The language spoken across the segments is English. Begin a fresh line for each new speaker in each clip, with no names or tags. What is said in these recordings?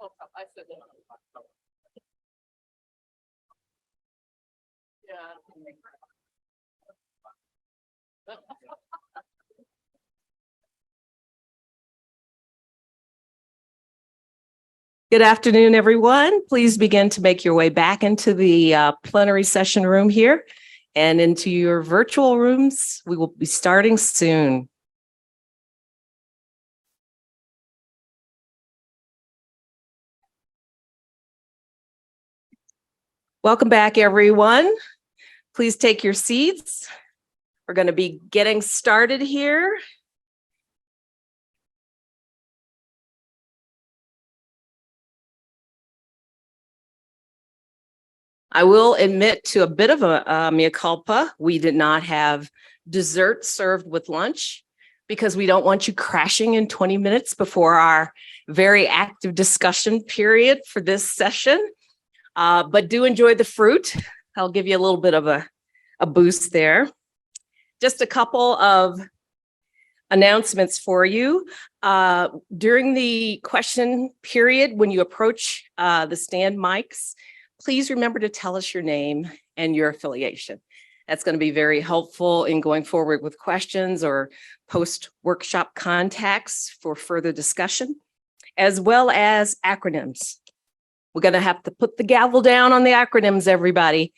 I said that. Yeah. Good afternoon, everyone. Please begin to make your way back into the plenary session room here and into your virtual rooms. We will be starting soon. Welcome back, everyone. Please take your seats. We're going to be getting started here. I will admit to a bit of a mea culpa. We did not have dessert served with lunch because we don't want you crashing in 20 minutes before our very active discussion period for this session. But do enjoy the fruit. I'll give you a little bit of a boost there. Just a couple of announcements for you. During the question period, when you approach the stand mics, please remember to tell us your name and your affiliation. That's going to be very helpful in going forward with questions or post-workshop contacts for further discussion, as well as acronyms. We're going to have to put the gavel down on the acronyms, everybody.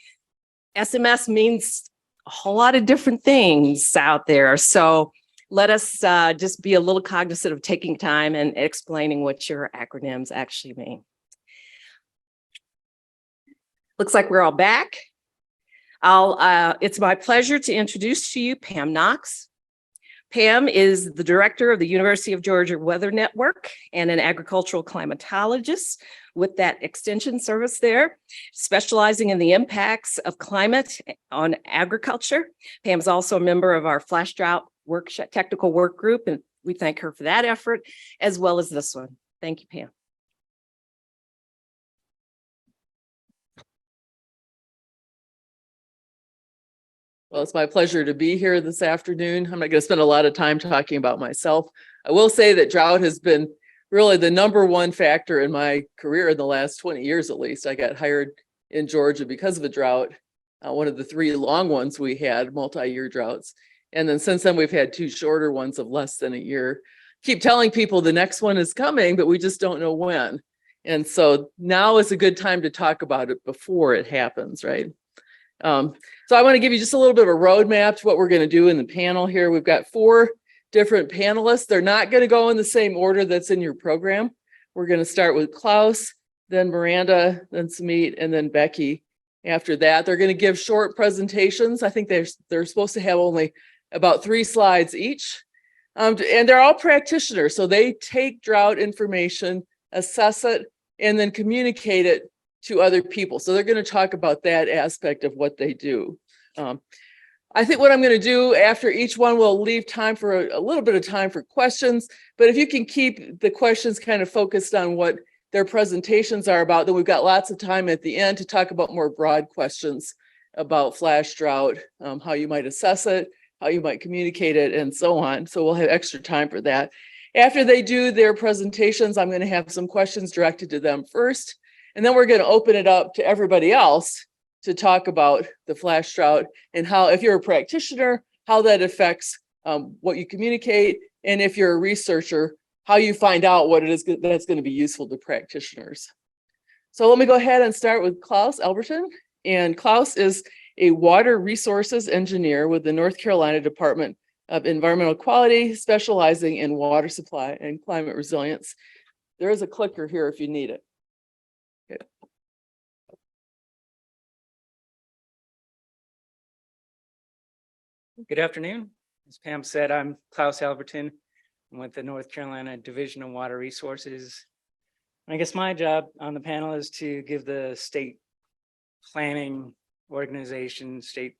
SMS means a whole lot of different things out there. So let us just be a little cognizant of taking time and explaining what your acronyms actually mean. Looks like we're all back. It's my pleasure to introduce to you Pam Knox. Pam is the director of the University of Georgia Weather Network and an agricultural climatologist with that extension service there, specializing in the impacts of climate on agriculture. Pam's also a member of our Flash Drought Workshop technical work group, and we thank her for that effort, as well as this one. Thank you, Pam.
Well, it's my pleasure to be here this afternoon. I'm not going to spend a lot of time talking about myself. I will say that drought has been really the #1 factor in my career in the last 20 years, at least. I got hired in Georgia because of a drought, one of the 3 long ones we had, multi-year droughts. And then since then, we've had 2 shorter ones of less than a year. Keep telling people the next one is coming, but we just don't know when. And so now is a good time to talk about it before it happens, right? So I want to give you just a little bit of a roadmap to what we're going to do in the panel here. We've got 4 different panelists. They're not going to go in the same order that's in your program. We're going to start with Klaus, then Miranda, then Samit, and then Becky. After that, they're going to give short presentations. I think they're supposed to have only about 3 slides each. And they're all practitioners. So they take drought information, assess it, and then communicate it to other people. So they're going to talk about that aspect of what they do. I think what I'm going to do after each one, we'll leave time for a little bit of time for questions. But if you can keep the questions kind of focused on what their presentations are about, then we've got lots of time at the end to talk about more broad questions about flash drought, how you might assess it, how you might communicate it, and so on. So we'll have extra time for that. After they do their presentations, I'm going to have some questions directed to them first. And then we're going to open it up to everybody else to talk about the flash drought and how, if you're a practitioner, how that affects what you communicate. And if you're a researcher, how you find out what it is that's going to be useful to practitioners. So let me go ahead and start with Klaus Albertin. And Klaus is a water resources engineer with the North Carolina Department of Environmental Quality, specializing in water supply and climate resilience. There is a clicker here if you need it.
Good afternoon. As Pam said, I'm Klaus Albertin. I'm with the North Carolina Division of Water Resources. I guess my job on the panel is to give the state planning organization, state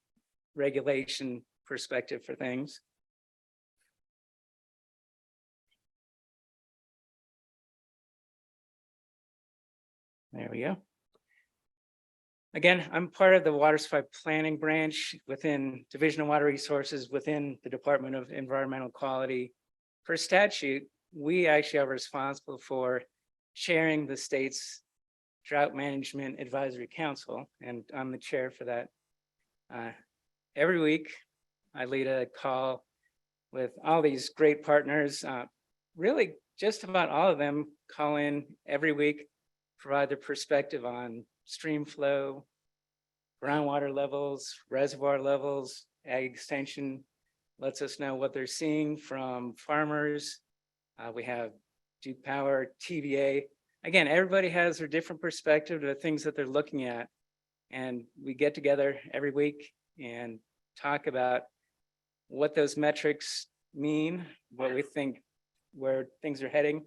regulation perspective for things. There we go. Again, I'm part of the water supply planning branch within Division of Water Resources within the Department of Environmental Quality. For statute, we actually are responsible for chairing the state's Drought Management Advisory Council, and I'm the chair for that. Every week, I lead a call with all these great partners. Really, just about all of them call in every week, provide their perspective on stream flow, groundwater levels, reservoir levels. Ag Extension lets us know what they're seeing from farmers. We have Duke Power, TVA. Again, everybody has their different perspective, the things that they're looking at. And we get together every week and talk about what those metrics mean, what we think, where things are heading.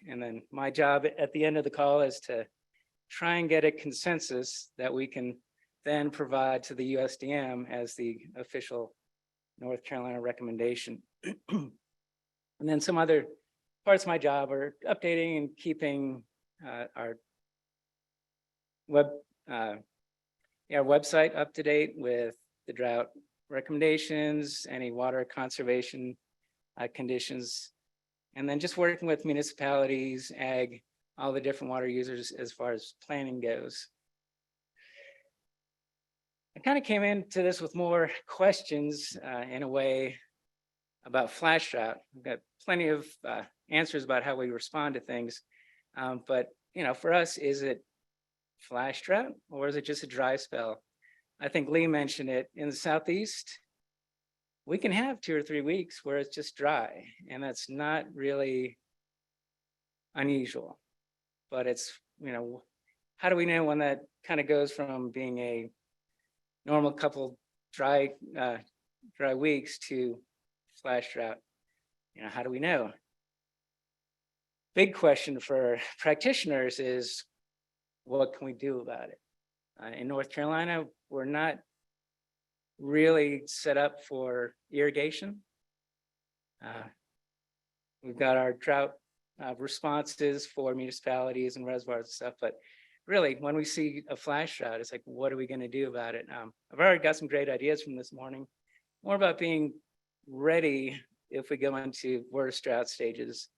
And then my job at the end of the call is to try and get a consensus that we can then provide to the USDM as the official North Carolina recommendation. And then some other parts of my job are updating and keeping our website up to date with the drought recommendations, any water conservation conditions, and then just working with municipalities, ag, all the different water users as far as planning goes. I kind of came into this with more questions in a way about flash drought. We've got plenty of answers about how we respond to things. But, you know, for us, is it flash drought or is it just a dry spell? I think Lee mentioned it in the Southeast. We can have 2 or 3 weeks where it's just dry, and that's not really unusual. But it's, you know, how do we know when that kind of goes from being a normal couple dry weeks to flash drought? You know, how do we know? Big question for practitioners is, what can we do about it? In North Carolina, we're not really set up for irrigation. We've got our drought responses for municipalities and reservoirs and stuff, but really, when we see a flash drought, it's like, what are we going to do about it? I've already got some great ideas from this morning, more about being ready if we go into worse drought stages.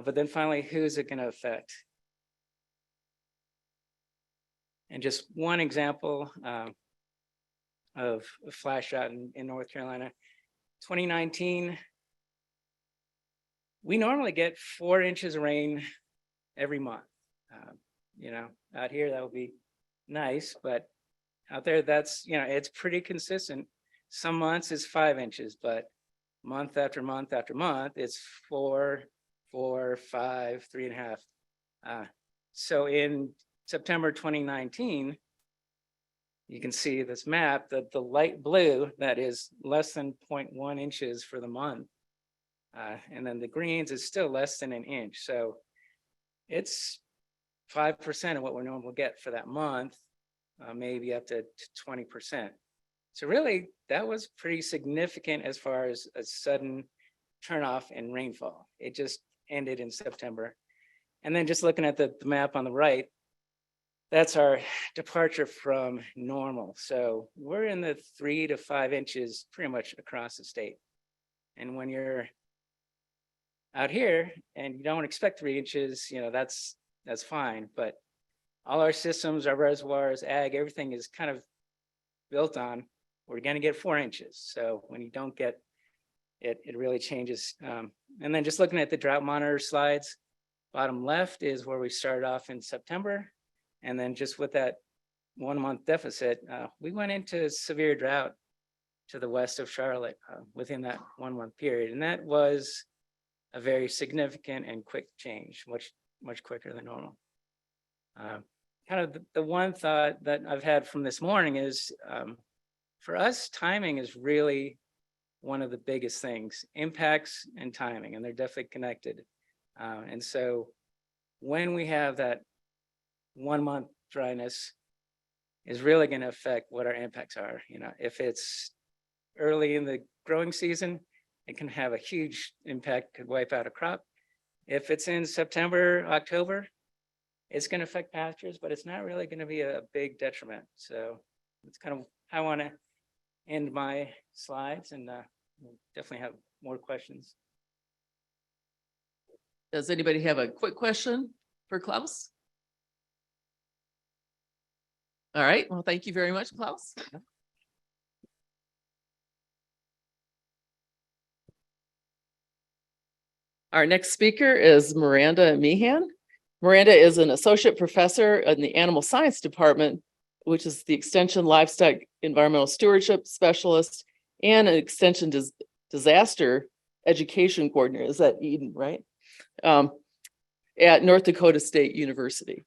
But then finally, who's it going to affect? And just one example of a flash drought in North Carolina, 2019, we normally get 4 inches of rain every month. You know, out here, that would be nice, but out there, that's, you know, it's pretty consistent. Some months it's 5 inches, but month after month after month, it's 4, 4, 5, 3.5. So in September 2019, you can see this map that the light blue, that is less than 0.1 inches for the month. And then the greens is still less than 1 inch. So it's 5% of what we normally get for that month, maybe up to 20%. So really, that was pretty significant as far as a sudden turnoff in rainfall. It just ended in September. And then just looking at the map on the right, that's our departure from normal. So we're in the 3 to 5 inches pretty much across the state. And when you're out here and you don't expect 3 inches, you know, that's fine. But all our systems, our reservoirs, ag, everything is kind of built on, we're going to get 4 inches. So when you don't get it, it really changes. And then just looking at the drought monitor slides, bottom left is where we started off in September. And then just with that 1 month deficit, we went into severe drought to the west of Charlotte within that 1 month period. And that was a very significant and quick change, much quicker than normal. Kind of the one thought that I've had from this morning is, for us, timing is really one of the biggest things, impacts and timing, and they're definitely connected. And so when we have that 1 month dryness is really going to affect what our impacts are. You know, if it's early in the growing season, it can have a huge impact, could wipe out a crop. If it's in September, October, it's going to affect pastures, but it's not really going to be a big detriment. So it's kind of how I want to end my slides, and we'll definitely have more questions.
Does anybody have a quick question for Klaus? All right, well, thank you very much, Klaus. Our next speaker is Miranda Meehan. Miranda is an associate professor in the animal science department, which is the extension livestock environmental stewardship specialist and an extension disaster education coordinator. Is that Eden, right? At North Dakota State University.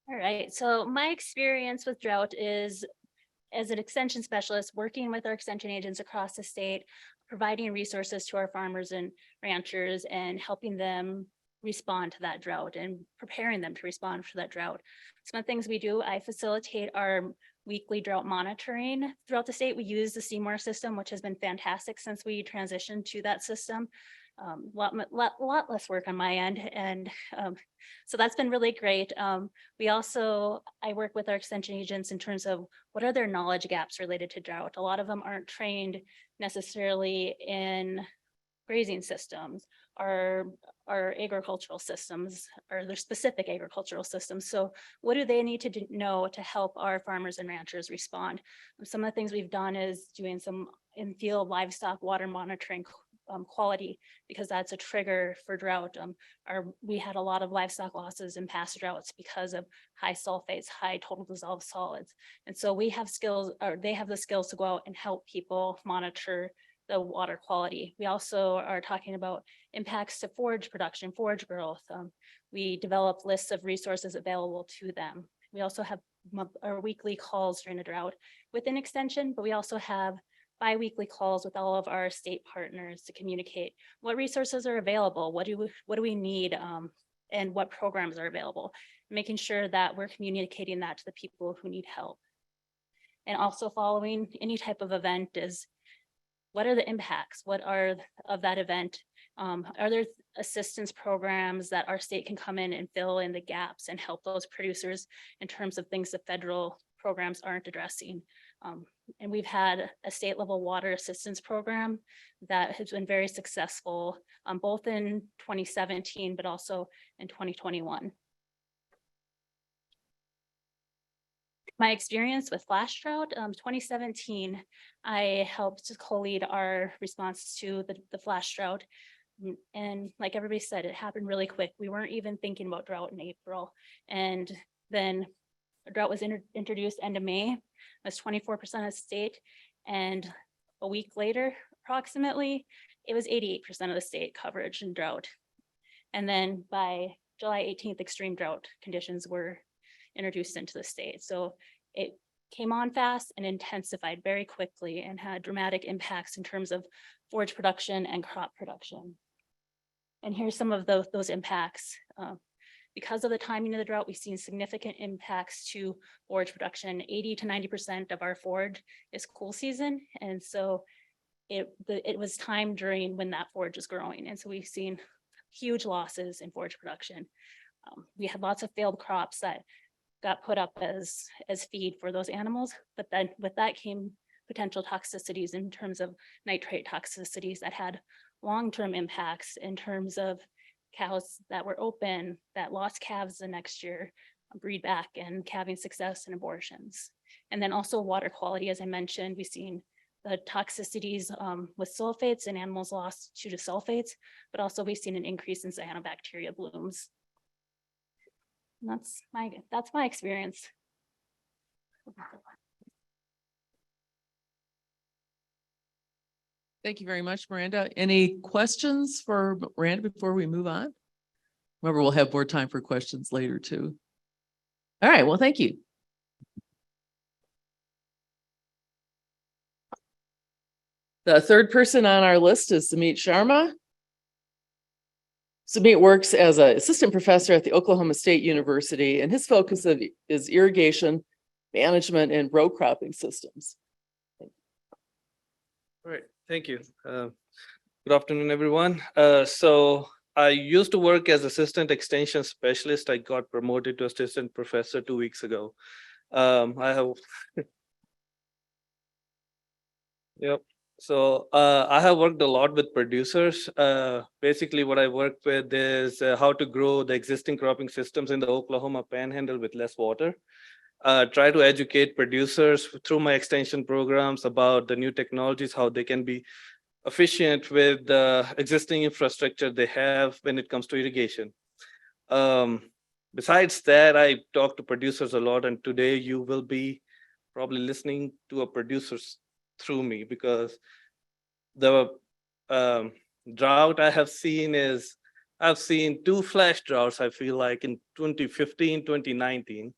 All right, so my experience with drought is as an extension specialist, working with our extension agents across the state, providing resources to our farmers and ranchers and helping them respond to that drought and preparing them to respond to that drought. Some of the things we do, I facilitate our weekly drought monitoring throughout the state. We use the Seymour system, which has been fantastic since we transitioned to that system. Lot less work on my end. And so that's been really great. I work with our extension agents in terms of what are their knowledge gaps related to drought. A lot of them aren't trained necessarily in grazing systems or agricultural systems or their specific agricultural systems. So what do they need to know to help our farmers and ranchers respond? Some of the things we've done is doing some in-field livestock water monitoring quality, because that's a trigger for drought. We had a lot of livestock losses in past droughts because of high sulfates, high total dissolved solids. And so we have skills, or they have the skills to go out and help people monitor the water quality. We also are talking about impacts to forage production, forage growth. We develop lists of resources available to them. We also have our weekly calls during a drought within extension, but we also have bi-weekly calls with all of our state partners to communicate what resources are available, what do we need, and what programs are available, making sure that we're communicating that to the people who need help. And also following any type of event is, what are the impacts? What are of that event? Are there assistance programs that our state can come in and fill in the gaps and help those producers in terms of things the federal programs aren't addressing? And we've had a state level water assistance program that has been very successful, both in 2017, but also in 2021. My experience with flash drought, 2017, I helped to co-lead our response to the flash drought. And like everybody said, it happened really quick. We weren't even thinking about drought in April. And then a drought was introduced end of May. That's 24% of the state. And a week later, approximately, it was 88% of the state coverage in drought. And then by July 18th, extreme drought conditions were introduced into the state. So it came on fast and intensified very quickly and had dramatic impacts in terms of forage production and crop production. And here's some of those impacts. Because of the timing of the drought, we've seen significant impacts to forage production. 80 to 90% of our forage is cool season. And so it was time during when that forage is growing. And so we've seen huge losses in forage production. We had lots of failed crops that got put up as feed for those animals, but then with that came potential toxicities in terms of nitrate toxicities that had long-term impacts in terms of cows that were open, that lost calves the next year, breed back and calving success and abortions. And then also water quality, as I mentioned, we've seen the toxicities with sulfates and animals lost due to sulfates, but also we've seen an increase in cyanobacteria blooms. And that's my experience.
Thank you very much, Miranda. Any questions for Miranda before we move on? Remember, we'll have more time for questions later too. All right, well, thank you. The third person on our list is Sumit Sharma. Sumit works as an assistant professor at the Oklahoma State University, and his focus is irrigation, management, and row cropping systems.
All right, thank you. Good afternoon, everyone. So I used to work as assistant extension specialist. I got promoted to assistant professor 2 weeks ago. I have, yep. So I have worked a lot with producers. Basically, what I work with is how to grow the existing cropping systems in the Oklahoma Panhandle with less water. Try to educate producers through my extension programs about the new technologies, how they can be efficient with the existing infrastructure they have when it comes to irrigation. Besides that, I talk to producers a lot, and today you will be probably listening to a producer through me, because the um, drought I have seen is I've seen two flash droughts, I feel like, in 2015, 2019,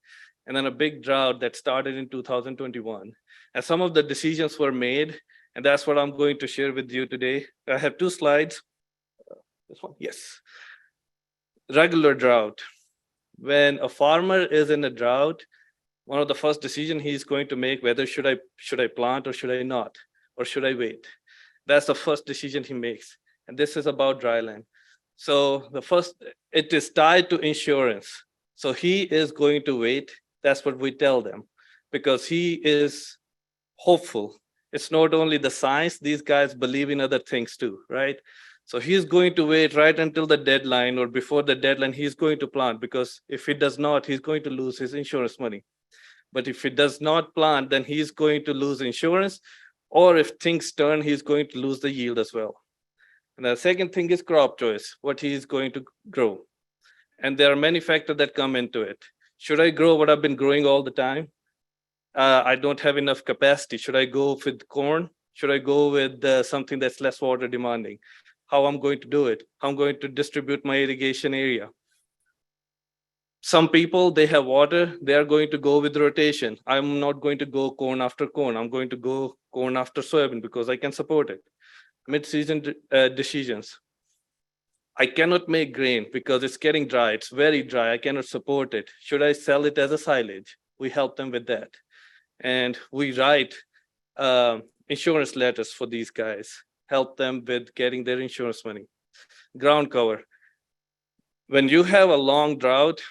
and then a big drought that started in 2021. And some of the decisions were made, and that's what I'm going to share with you today. I have two slides. This one, yes. Regular drought. When a farmer is in a drought, one of the first decisions he's going to make, whether should I plant or should I not, or should I wait? That's the first decision he makes. And this is about dryland. So it is tied to insurance. So he is going to wait. That's what we tell them, because he is hopeful. It's not only the science, these guys believe in other things too, right? So he's going to wait right until the deadline, or before the deadline, he's going to plant, because if he does not, he's going to lose his insurance money. But if he does not plant, then he's going to lose insurance, or if things turn, he's going to lose the yield as well. And the second thing is crop choice, what he is going to grow. And there are many factors that come into it. Should I grow what I've been growing all the time? I don't have enough capacity. Should I go with corn? Should I go with something that's less water demanding? How I'm going to do it? How I'm going to distribute my irrigation area? Some people, they have water, they are going to go with rotation. I'm not going to go corn after corn. I'm going to go corn after soybean because I can support it. Mid-season decisions. I cannot make grain because it's getting dry. It's very dry. I cannot support it. Should I sell it as a silage? We help them with that. And we write insurance letters for these guys, help them with getting their insurance money. Ground cover. When you have a long drought,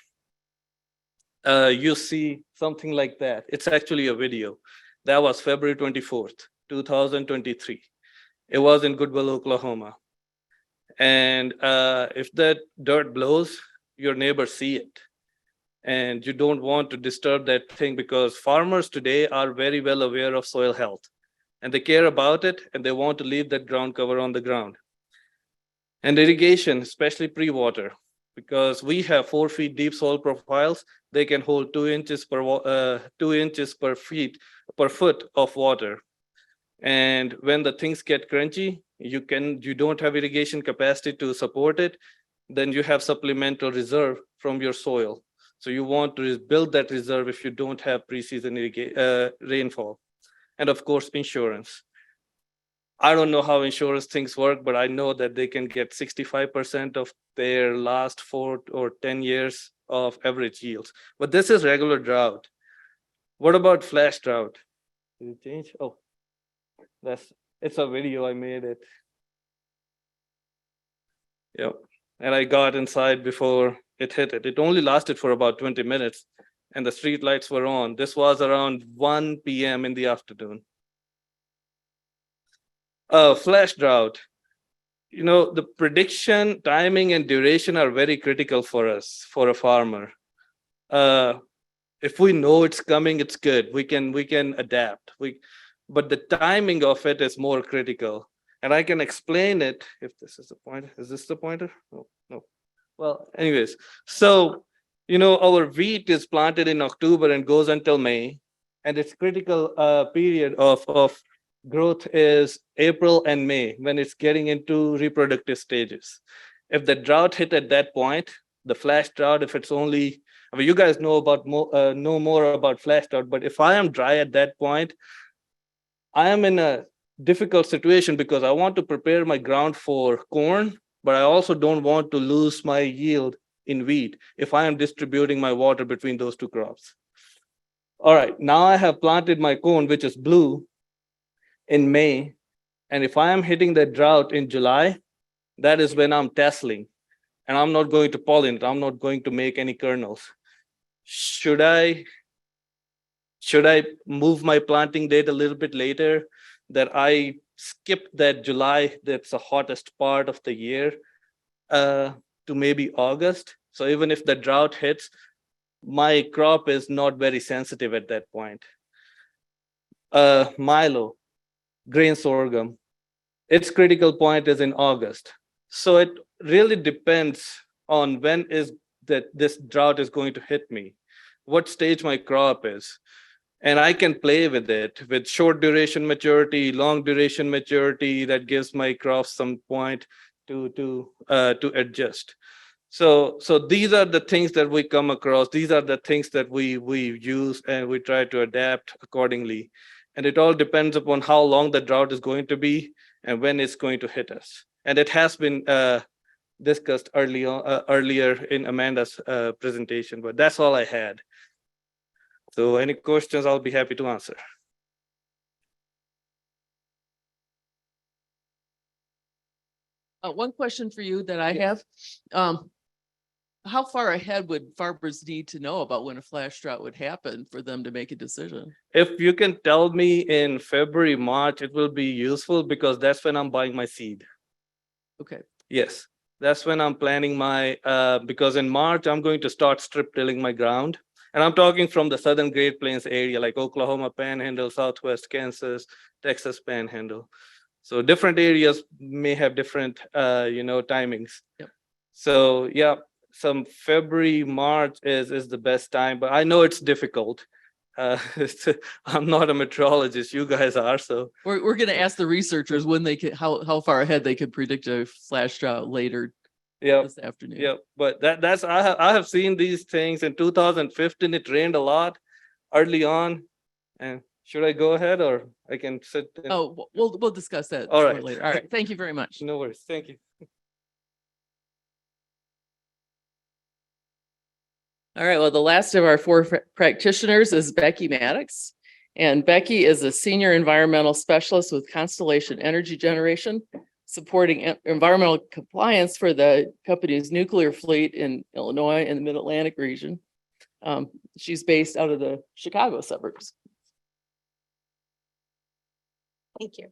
you see something like that. It's actually a video. That was February 24th, 2023. It was in Goodwell, Oklahoma. And if that dirt blows, your neighbors see it. And you don't want to disturb that thing, because farmers today are very well aware of soil health, and they care about it, and they want to leave that ground cover on the ground. And irrigation, especially pre-water, because we have 4 feet deep soil profiles, they can hold 2 inches per foot of water. And when the things get crunchy, you don't have irrigation capacity to support it, then you have supplemental reserve from your soil. So you want to build that reserve if you don't have preseason rainfall. And of course, insurance. I don't know how insurance things work, but I know that they can get 65% of their last 4 or 10 years of average yields. But this is regular drought. What about flash drought? Did it change? Oh, it's a video, I made it. Yep. And I got inside before it hit it. It only lasted for about 20 minutes, and the street lights were on. This was around 1 p.m. in the afternoon. Flash drought. You know, the prediction, timing, and duration are very critical for us, for a farmer. If we know it's coming, it's good. We can adapt. But the timing of it is more critical. And I can explain it if this is the pointer. Is this the pointer? No. Well, anyways, so, you know, our wheat is planted in October and goes until May. And its critical period of growth is April and May, when it's getting into reproductive stages. If the drought hit at that point, the flash drought, if it's only, I mean, you guys know more about flash drought, but if I am dry at that point, I am in a difficult situation, because I want to prepare my ground for corn, but I also don't want to lose my yield in wheat if I am distributing my water between those two crops. All right, now I have planted my corn, which is blue, in May. And if I am hitting the drought in July, that is when I'm tasseling, and I'm not going to pollinate. I'm not going to make any kernels. Should I move my planting date a little bit later, that I skip that July, that's the hottest part of the year, to maybe August. So even if the drought hits, my crop is not very sensitive at that point. Milo, grain sorghum, its critical point is in August. So it really depends on when is that this drought is going to hit me, what stage my crop is. And I can play with it with short duration maturity, long duration maturity that gives my crops some point to adjust. So these are the things that we come across. These are the things that we use and we try to adapt accordingly. And it all depends upon how long the drought is going to be and when it's going to hit us. And it has been discussed earlier in Amanda's presentation, but that's all I had. So any questions, I'll be happy to answer.
One question for you that I have. How far ahead would farmers need to know about when a flash drought would happen for them to make a decision?
If you can tell me in February, March, it will be useful because that's when I'm buying my seed.
Okay.
Yes, that's when I'm planning my, because in March, I'm going to start strip tilling my ground. And I'm talking from the Southern Great Plains area, like Oklahoma Panhandle, Southwest Kansas, Texas Panhandle. So different areas may have different, timings.
Yep.
So yeah, some February, March is the best time, but I know it's difficult. I'm not a meteorologist, you guys are, so.
We're going to ask the researchers when they could, how far ahead they could predict a flash drought later
Yeah.
this afternoon.
Yeah, but that's I have seen these things in 2015. It rained a lot early on. And should I go ahead or I can sit?
Oh, we'll discuss that
All
more
right.
later. All right. Thank you very much.
No worries. Thank you.
All right, well, the last of our four practitioners is Becky Maddox. And Becky is a senior environmental specialist with Constellation Energy Generation, supporting environmental compliance for the company's nuclear fleet in Illinois and the Mid-Atlantic region. She's based out of the Chicago suburbs.
Thank you.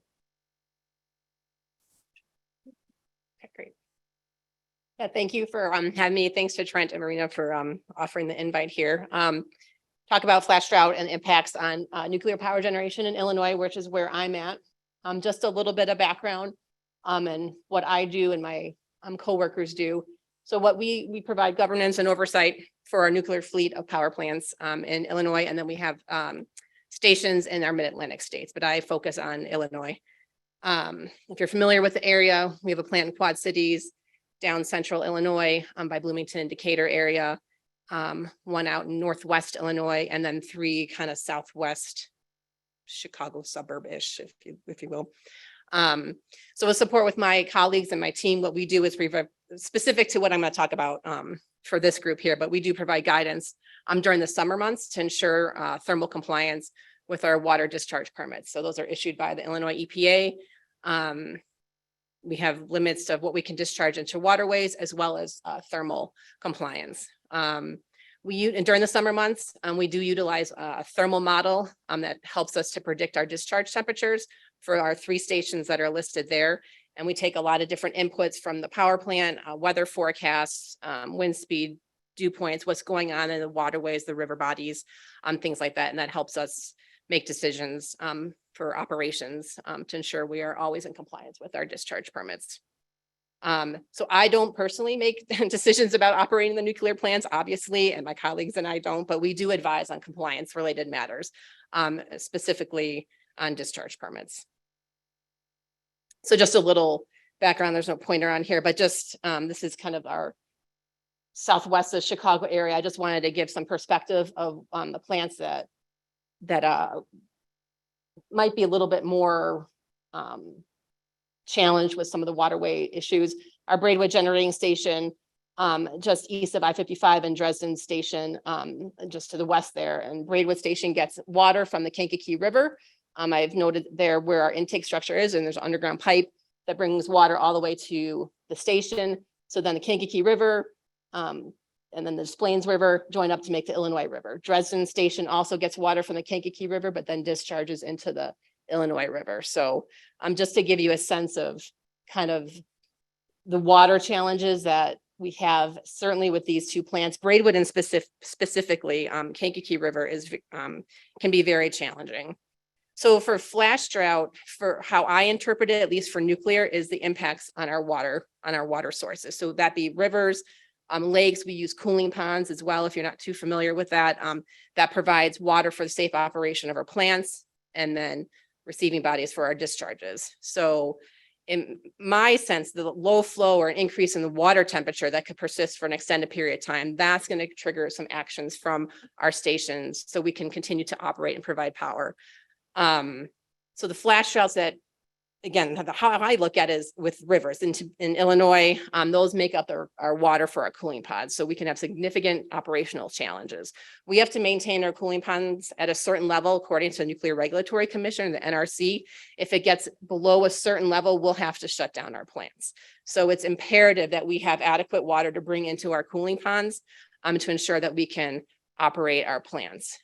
Okay, great. Yeah, thank you for having me. Thanks to Trent and Marina for offering the invite here. Talk about flash drought and impacts on nuclear power generation in Illinois, which is where I'm at. Just a little bit of background and what I do and my coworkers do. So what we provide governance and oversight for our nuclear fleet of power plants in Illinois, and then we have stations in our Mid-Atlantic states, but I focus on Illinois. If you're familiar with the area, we have a plant in Quad Cities, down central Illinois by Bloomington and Decatur area, one out in northwest Illinois, and then three kind of southwest Chicago suburb-ish, if you will. So with support with my colleagues and my team, what we do is specific to what I'm going to talk about for this group here, but we do provide guidance during the summer months to ensure thermal compliance with our water discharge permits. So those are issued by the Illinois EPA. We have limits of what we can discharge into waterways as well as thermal compliance. And during the summer months, we do utilize a thermal model that helps us to predict our discharge temperatures for our 3 stations that are listed there. And we take a lot of different inputs from the power plant, weather forecasts, wind speed, dew points, what's going on in the waterways, the river bodies, things like that. And that helps us make decisions for operations to ensure we are always in compliance with our discharge permits. So I don't personally make decisions about operating the nuclear plants, obviously, and my colleagues and I don't, but we do advise on compliance related matters, specifically on discharge permits. So just a little background, there's no pointer on here, but just this is kind of our southwest of Chicago area. I just wanted to give some perspective of the plants that might be a little bit more challenged with some of the waterway issues. Our Braidwood Generating Station, just east of I-55 and Dresden Station, just to the west there. And Braidwood Station gets water from the Kankakee River. I've noted there where our intake structure is, and there's an underground pipe that brings water all the way to the station. So then the Kankakee River, and then the Des Plaines River join up to make the Illinois River. Dresden Station also gets water from the Kankakee River, but then discharges into the Illinois River. So just to give you a sense of kind of the water challenges that we have, certainly with these two plants, Braidwood and specifically Kankakee River can be very challenging. So for flash drought, for how I interpret it, at least for nuclear, is the impacts on our water sources. So that be rivers, lakes. We use cooling ponds as well. If you're not too familiar with that, that provides water for the safe operation of our plants, and then receiving bodies for our discharges. So in my sense, the low flow or an increase in the water temperature that could persist for an extended period of time, that's going to trigger some actions from our stations so we can continue to operate and provide power. So the flash droughts that, again, how I look at is with rivers in Illinois, those make up our water for our cooling pods. So we can have significant operational challenges. We have to maintain our cooling ponds at a certain level, according to the Nuclear Regulatory Commission, the NRC. If it gets below a certain level, we'll have to shut down our plants. So it's imperative that we have adequate water to bring into our cooling ponds to ensure that we can operate our plants.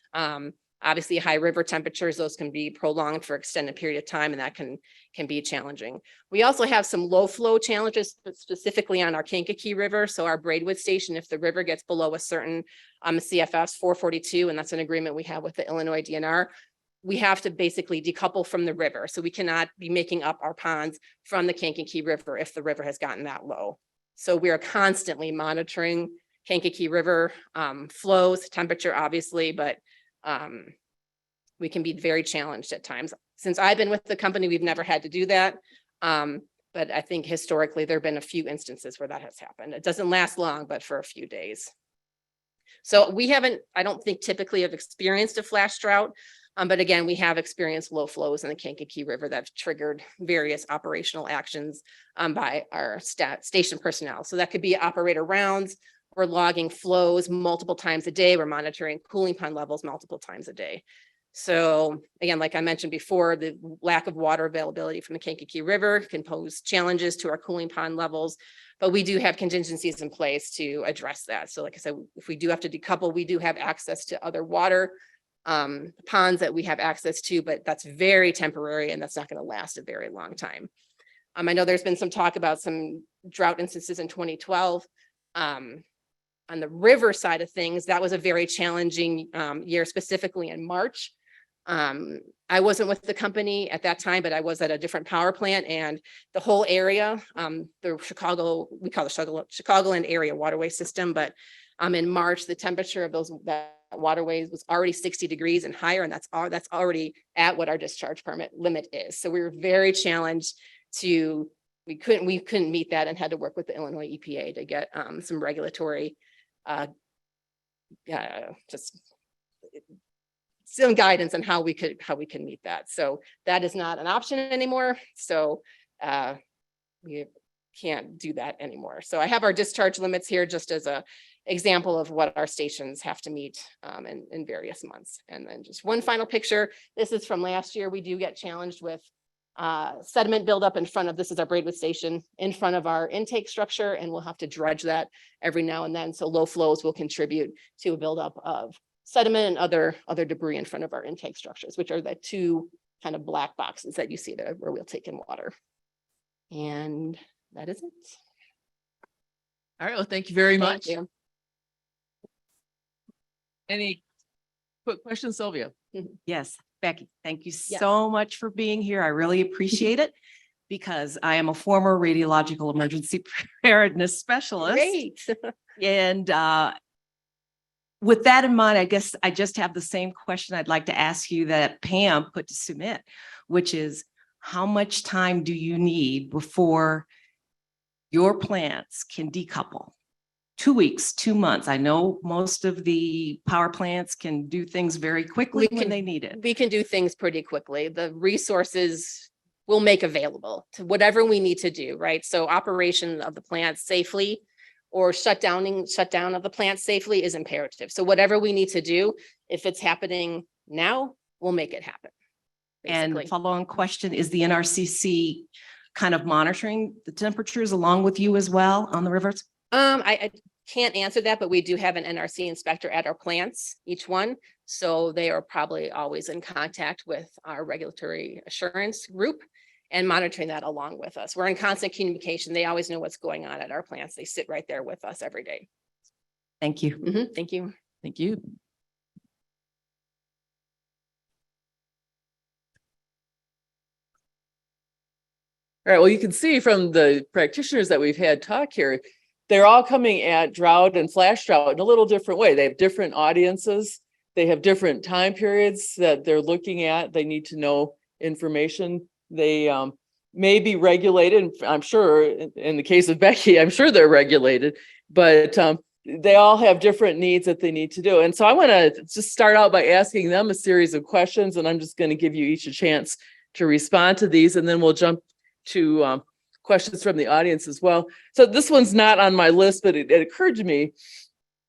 Obviously, high river temperatures, those can be prolonged for extended period of time, and that can be challenging. We also have some low flow challenges, specifically on our Kankakee River. So our Braidwood station, if the river gets below a certain CFS 442, and that's an agreement we have with the Illinois DNR, we have to basically decouple from the river. So we cannot be making up our ponds from the Kankakee River if the river has gotten that low. So we are constantly monitoring Kankakee River flows, temperature, obviously, but we can be very challenged at times. Since I've been with the company, we've never had to do that. But I think historically, there have been a few instances where that has happened. It doesn't last long, but for a few days. So we haven't, I don't think typically have experienced a flash drought. But again, we have experienced low flows in the Kankakee River that have triggered various operational actions by our station personnel. So that could be operator rounds. We're logging flows multiple times a day. We're monitoring cooling pond levels multiple times a day. So again, like I mentioned before, the lack of water availability from the Kankakee River can pose challenges to our cooling pond levels, but we do have contingencies in place to address that. So like I said, if we do have to decouple, we do have access to other water ponds that we have access to, but that's very temporary and that's not going to last a very long time. I know there's been some talk about some drought instances in 2012. On the river side of things, that was a very challenging year, specifically in March. I wasn't with the company at that time, but I was at a different power plant, and the whole area, the Chicago, we call it Chicagoland area waterway system, but in March, the temperature of that waterways was already 60 degrees and higher, and that's already at what our discharge permit limit is. So we were very challenged to, we couldn't meet that and had to work with the Illinois EPA to get some regulatory just some guidance on how we can meet that. So that is not an option anymore. So we can't do that anymore. So I have our discharge limits here just as a example of what our stations have to meet in various months. And then just one final picture. This is from last year. We do get challenged with sediment buildup in front of, this is our Braidwood station, in front of our intake structure, and we'll have to dredge that every now and then. So low flows will contribute to a buildup of sediment and other debris in front of our intake structures, which are the two kind of black boxes that you see there where we'll take in water. And that is it.
All right, well, thank you very much.
Thank you.
Any quick questions, Sylvia?
Yes, Becky, thank you
Yeah.
so much for being here. I really appreciate it because I am a former radiological emergency preparedness specialist.
Great.
And with that in mind, I guess I just have the same question I'd like to ask you that Pam put to Sumit, which is how much time do you need before your plants can decouple? 2 weeks, 2 months. I know most of the power plants can do things very quickly when they need it.
We can do things pretty quickly. The resources will make available to whatever we need to do, right? So operation of the plant safely or shutdown of the plant safely is imperative. So whatever we need to do, if it's happening now, we'll make it happen.
And
Basically.
follow-on question, is the NRCC kind of monitoring the temperatures along with you as well on the rivers?
can't answer that, but we do have an NRC inspector at our plants, each one. So they are probably always in contact with our regulatory assurance group and monitoring that along with us. We're in constant communication. They always know what's going on at our plants. They sit right there with us every day.
Thank you.
Thank you.
Thank you. All right, well, you can see from the practitioners that we've had talk here, they're all coming at drought and flash drought in a little different way. They have different audiences. They have different time periods that they're looking at. They need to know information. They may be regulated. I'm sure in the case of Becky, I'm sure they're regulated, but they all have different needs that they need to do. And so I want to just start out by asking them a series of questions, and I'm just going to give you each a chance to respond to these, and then we'll jump to questions from the audience as well. So this one's not on my list, but it occurred to me,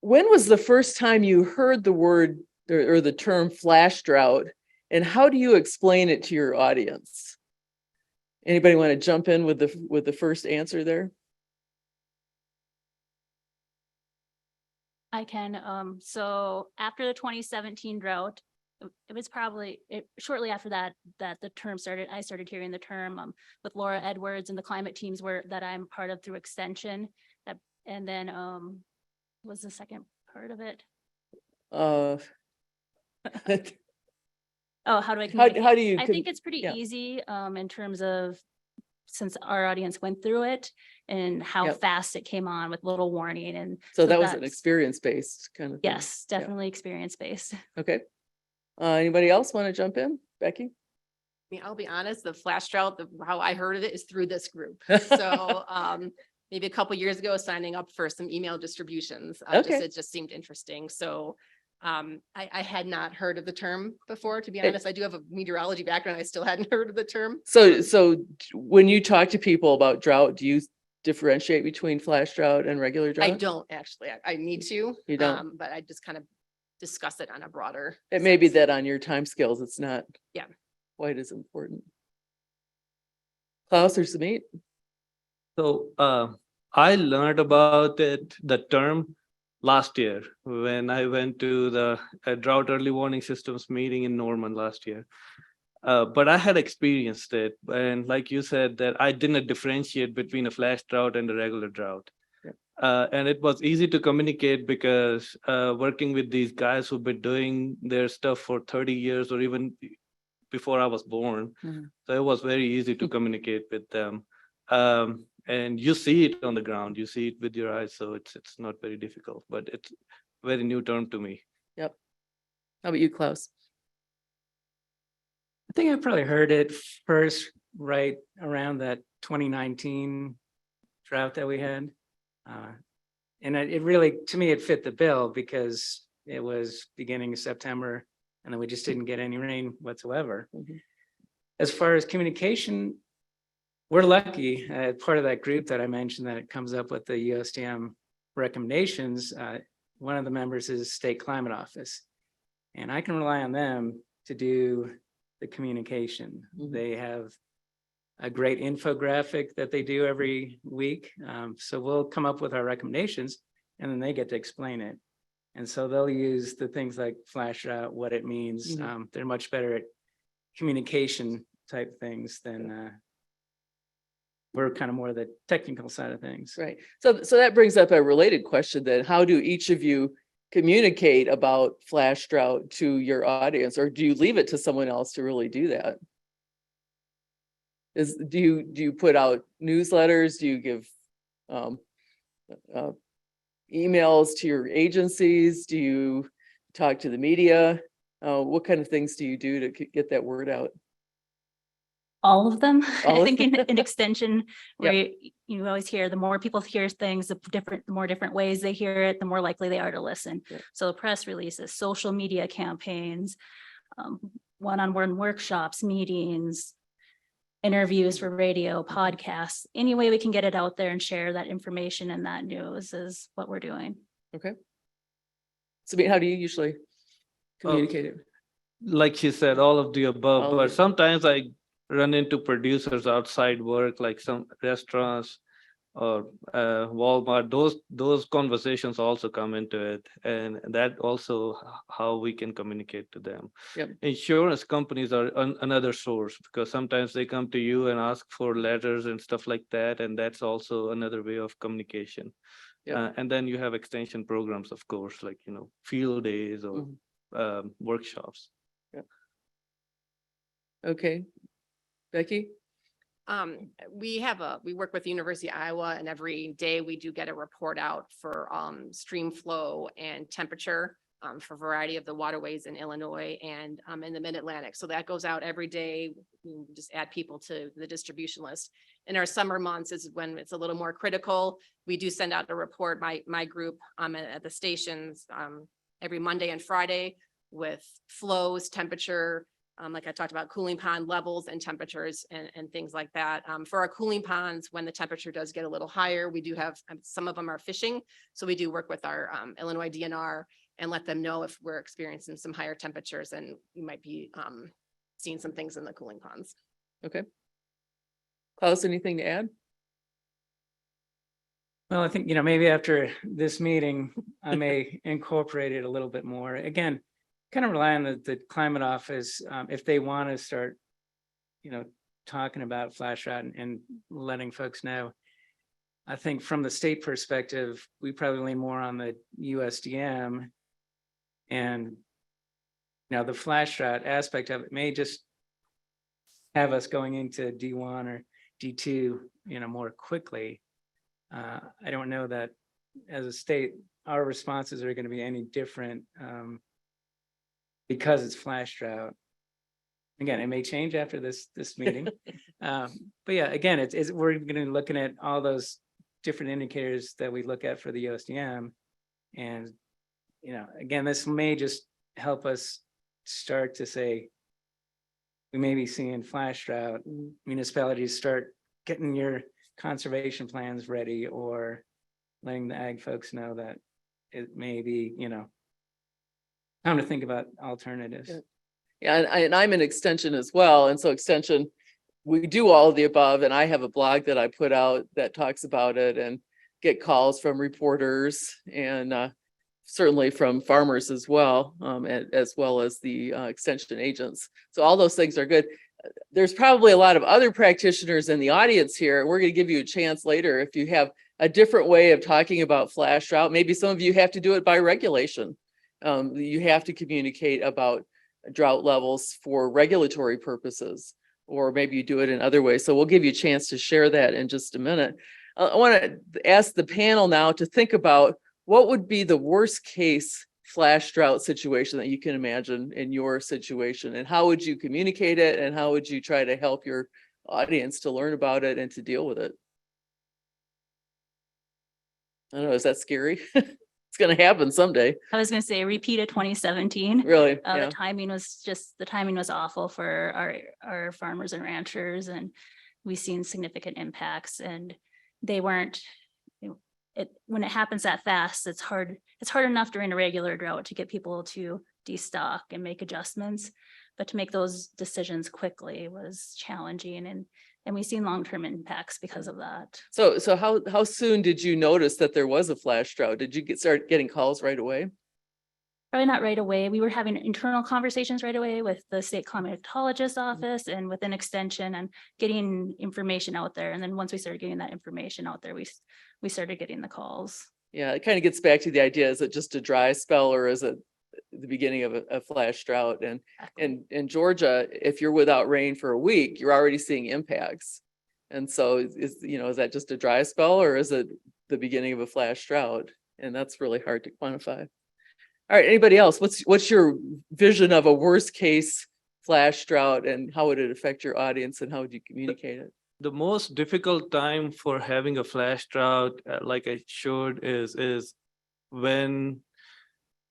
when was the first time you heard the word or the term flash drought, and how do you explain it to your audience? Anybody want to jump in with the first answer there?
I can, so after the 2017 drought, it was probably shortly after that the term started. I started hearing the term with Laura Edwards and the climate teams that I'm part of through Extension. And then was the second part of it?
How
Oh, how do I communicate?
do you?
I think it's pretty
yeah.
easy in terms of, since our audience went through it and how
Yep.
fast it came on with little warning. And
So that was an
that's-
experience-based kind of thing.
Yes, definitely experience-based.
Okay. Anybody else want to jump in? Becky?
I mean, I'll be honest, the flash drought, how I heard of it is through this group. So maybe a couple years ago, signing up for some email distributions.
Okay.
It just seemed interesting. So I had not heard of the term before, to be
Okay.
honest. I do have a meteorology background. I still hadn't heard of the term.
So when you talk to people about drought, do you differentiate between flash drought and regular drought?
I don't actually. I need to.
You don't?
But I just kind of discuss it on a broader.
It may be
sense.
that on your time scales, it's not
Yeah.
quite as important. Klaus or Samit?
So I learned about the term last year when I went to the drought early warning systems meeting in Norman last year. But I had experienced it, and like you said, that I didn't differentiate between a flash drought and a regular drought. And it was easy to communicate because working with these guys who've been doing their stuff for 30 years or even before I was born.
Mhm.
So it was very easy to communicate with them. And you see it on the ground, you see it with your eyes. So it's not very difficult, but it's a very new term to me.
Yep. How about you, Klaus?
I think I probably heard it first right around that 2019 drought that we had. And it really, to me, it fit the bill because it was beginning of September and then we just didn't get any rain whatsoever.
Mhm.
As far as communication, we're lucky, part of that group that I mentioned that it comes up with the USDM recommendations. One of the members is State Climate Office. And I can rely on them to do the communication.
Mhm.
They have a great infographic that they do every week. So we'll come up with our recommendations and then they get to explain it. And so they'll use the things like flash drought, what it means.
Mhm.
They're much better at communication type things than we're kind of more the technical side of things.
Right. So that brings up a related question then. How do each of you communicate about flash drought to your audience, or do you leave it to someone else to really do that? Do you put out newsletters? Do you give emails to your agencies? Do you talk to the media? What kind of things do you do to get that word out?
All of them.
All
I
of
think in extension,
Yep.
where you always hear, the more people hear things, the more different ways they hear it, the more likely they are to listen.
Yep.
So press releases, social media campaigns, one-on-one workshops, meetings, interviews for radio, podcasts, any way we can get it out there and share that information and that news is what we're doing.
Okay. So how do you usually communicate it?
Like she said, all of the above,
All of
but
the-
sometimes I run into producers outside work, like some restaurants, or Walmart, those conversations also come into it, and that also how we can communicate to them.
Yep.
Insurance companies are another source, because sometimes they come to you and ask for letters and stuff like that, and that's also another way of communication.
Yep.
And then you have extension programs, of course, like field days or workshops.
Okay. Becky?
We work with the University of Iowa, and every day we do get a report out for stream flow and temperature for a variety of the waterways in Illinois and in the Mid-Atlantic. So that goes out every day. We just add people to the distribution list. In our summer months is when it's a little more critical. We do send out a report, my group at the stations every Monday and Friday with flows, temperature, like I talked about, cooling pond levels and temperatures and things like that. For our cooling ponds, when the temperature does get a little higher, we do have, some of them are fishing. So we do work with our Illinois DNR and let them know if we're experiencing some higher temperatures and we might be seeing some things in the cooling ponds.
Okay. Klaus, anything to add?
Well, I think, maybe after this meeting, I may incorporate it a little bit more. Again, kind of rely on the climate office, if they want to start, talking about flash drought and letting folks know. I think from the state perspective, we probably lean more on the USDM, and the flash drought aspect of it may just have us going into D1 or D2, more quickly. I don't know that as a state, our responses are going to be any different. Because it's flash drought. Again, it may change after this meeting. But yeah, again, we're going to be looking at all those different indicators that we look at for the USDM. And, again, this may just help us start to say, we may be seeing flash drought. Municipalities start getting your conservation plans ready, or letting the ag folks know that it may be, time to think about alternatives.
Yeah, and I'm an extension as well. And so extension, we do all of the above. And I have a blog that I put out that talks about it, and get calls from reporters and certainly from farmers as well as the extension agents. So all those things are good. There's probably a lot of other practitioners in the audience here. We're going to give you a chance later if you have a different way of talking about flash drought. Maybe some of you have to do it by regulation. You have to communicate about drought levels for regulatory purposes, or maybe you do it in other ways. So we'll give you a chance to share that in just a minute. I want to ask the panel now to think about what would be the worst case flash drought situation that you can imagine in your situation, and how would you communicate it, and how would you try to help your audience to learn about it and to deal with it? I don't know, is that scary? It's going to happen someday.
I was going to say repeat of 2017.
Really?
The timing was awful for our farmers and ranchers, and we've seen significant impacts, and they weren't, when it happens that fast, it's hard enough during a regular drought to get people to destock and make adjustments, but to make those decisions quickly was challenging, and we've seen long-term impacts because of that.
So how soon did you notice that there was a flash drought? Did you start getting calls right away?
Probably not right away. We were having internal conversations right away with the state climatologist office and with an extension, and getting information out there. And then once we started getting that information out there, we started getting the calls.
Yeah, it kind of gets back to the idea, is it just a dry spell, or is it the beginning of a flash drought? And in Georgia, if you're without rain for a week, you're already seeing impacts. And so is that just a dry spell, or is it the beginning of a flash drought? And that's really hard to quantify. All right, anybody else? What's your vision of a worst case flash drought, and how would it affect your audience, and how would you communicate it?
The most difficult time for having a flash drought, like I showed, is when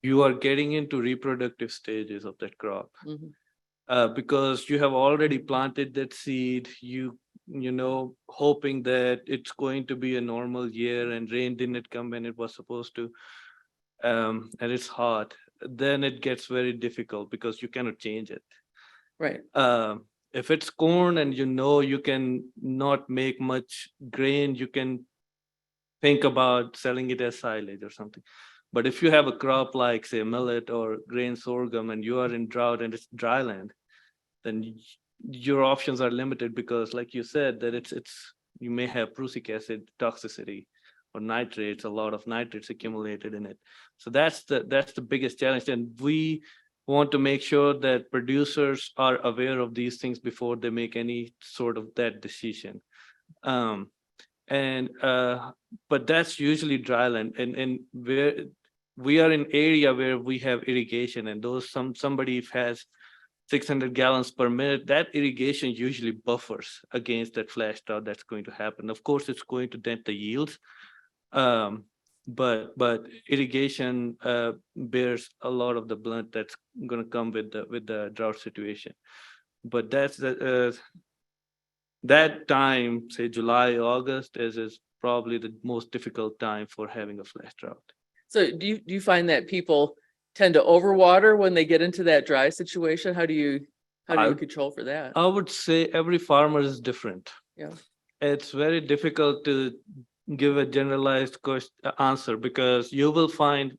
you are getting into reproductive stages of that crop. Because you have already planted that seed, hoping that it's going to be a normal year, and rain didn't come when it was supposed to, and it's hot, then it gets very difficult because you cannot change it.
Right.
If it's corn and you can not make much grain, you can think about selling it as silage or something. But if you have a crop like, say, millet or grain sorghum, and you are in drought and it's dry land, then your options are limited because, like you said, that you may have prussic acid toxicity or nitrates, a lot of nitrates accumulated in it. So that's the biggest challenge. And we want to make sure that producers are aware of these things before they make any sort of that decision. But that's usually dry land, and where we are in area where we have irrigation, and somebody has 600 gallons per minute, that irrigation usually buffers against that flash drought that's going to happen. Of course, it's going to dent the yields, but irrigation bears a lot of the blunt that's going to come with the drought situation. But that's that time, say July, August, is probably the most difficult time for having a flash drought.
So do you find that people tend to overwater when they get into that dry situation? How do you control for that?
I would say every farmer is different.
Yeah.
It's very difficult to give a generalized answer because you will find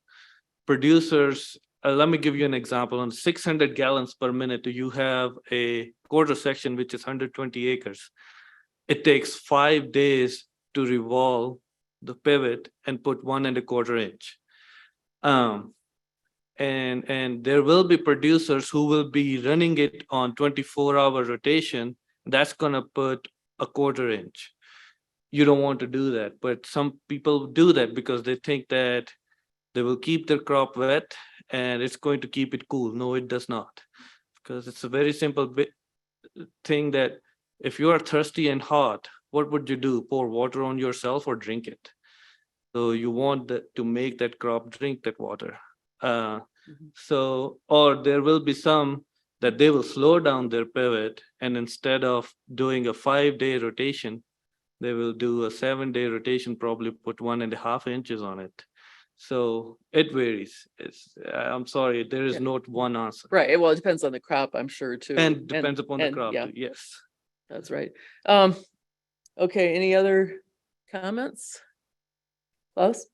producers. Let me give you an example. On 600 gallons per minute, you have a quarter section, which is 120 acres. It takes 5 days to revolve the pivot and put 1¼ inch. And there will be producers who will be running it on 24-hour rotation. That's gonna put 1/4 inch. You don't want to do that, but some people do that because they think that they will keep their crop wet and it's going to keep it cool. No, it does not, because it's a very simple thing that if you are thirsty and hot, what would you do? Pour water on yourself or drink it? So you want to make that crop drink that water. So, or there will be some that they will slow down their pivot, and instead of doing a 5-day rotation, they will do a 7-day rotation, probably put 1½ inches on it. So it varies. I'm sorry, there is not one answer.
Right. Well, it depends on the crop, I'm sure, too.
And depends upon the crop,
yeah,
too. Yes.
that's right. Okay, any other comments? Klaus?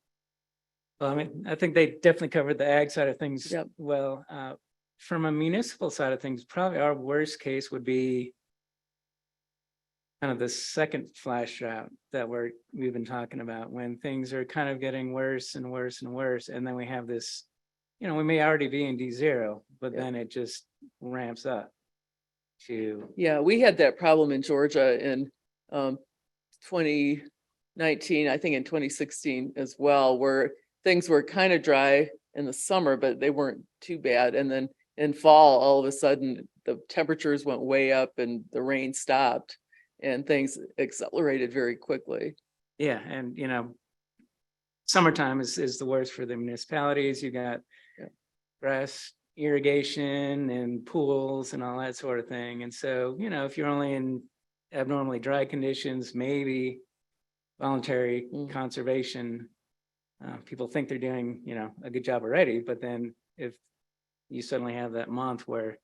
Well, I mean, I think they definitely covered the ag side of things
Yep.
well. From a municipal side of things, probably our worst case would be kind of the second flash drought that we've been talking about, when things are kind of getting worse and worse and worse. And then we have this, we may already be in D0, but then it just ramps up to.
Yeah, we had that problem in Georgia in 2019, I think in 2016 as well, where things were kind of dry in the summer, but they weren't too bad. And then in fall, all of a sudden, the temperatures went way up and the rain stopped and things accelerated very quickly.
Yeah, and summertime is the worst for the municipalities. You got grass irrigation and pools and all that sort of thing. And so, if you're only in abnormally dry conditions, maybe voluntary conservation, people think they're doing, a good job already. But then if you suddenly have that month where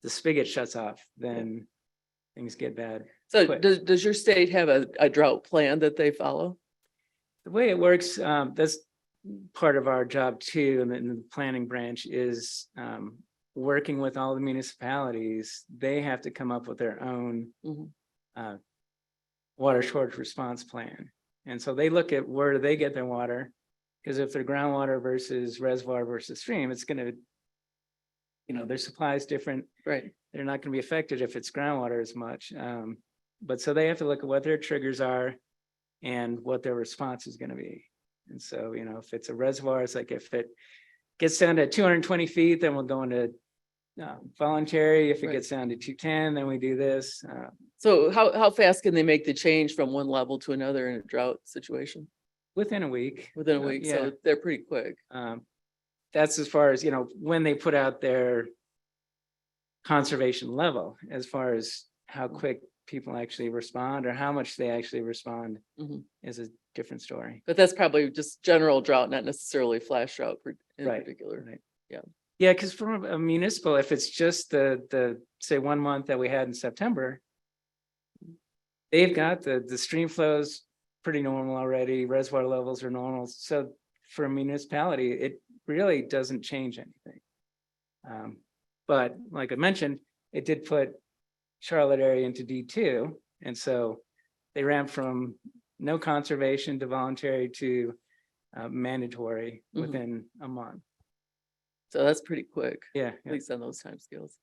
the spigot shuts off, then things get bad.
So
quick.
does your state have a drought plan that they follow?
The way it works, that's part of our job too, in the planning branch, is working with all the municipalities. They have to come up with their own water shortage response plan. And so they look at where do they get their water, because if they're groundwater versus reservoir versus stream, it's going to, their supply is different.
Right.
They're not going to be affected if it's groundwater as much. But so they have to look at what their triggers are and what their response is going to be. And so, if it's a reservoir, it's like if it gets down to 220 feet, then we'll go into voluntary. If it gets down to 210, then we do this.
So how fast can they make the change from one level to another in a drought situation?
Within a week.
Within a week,
Yeah.
so they're pretty quick.
That's as far as, when they put out their conservation level, as far as how quick people actually respond or how much they actually respond is a different story.
But that's probably just general drought, not necessarily flash drought in particular.
Right.
Yeah.
Yeah, because from a municipal, if it's just the say 1 month that we had in September, they've got the stream flows pretty normal already. Reservoir levels are normal. So for a municipality, it really doesn't change anything. But like I mentioned, it did put Charlotte area into D2. And so they ramped from no conservation to voluntary to mandatory
Mhm.
within a month.
So that's pretty quick,
Yeah,
at
yeah,
least on those time scales.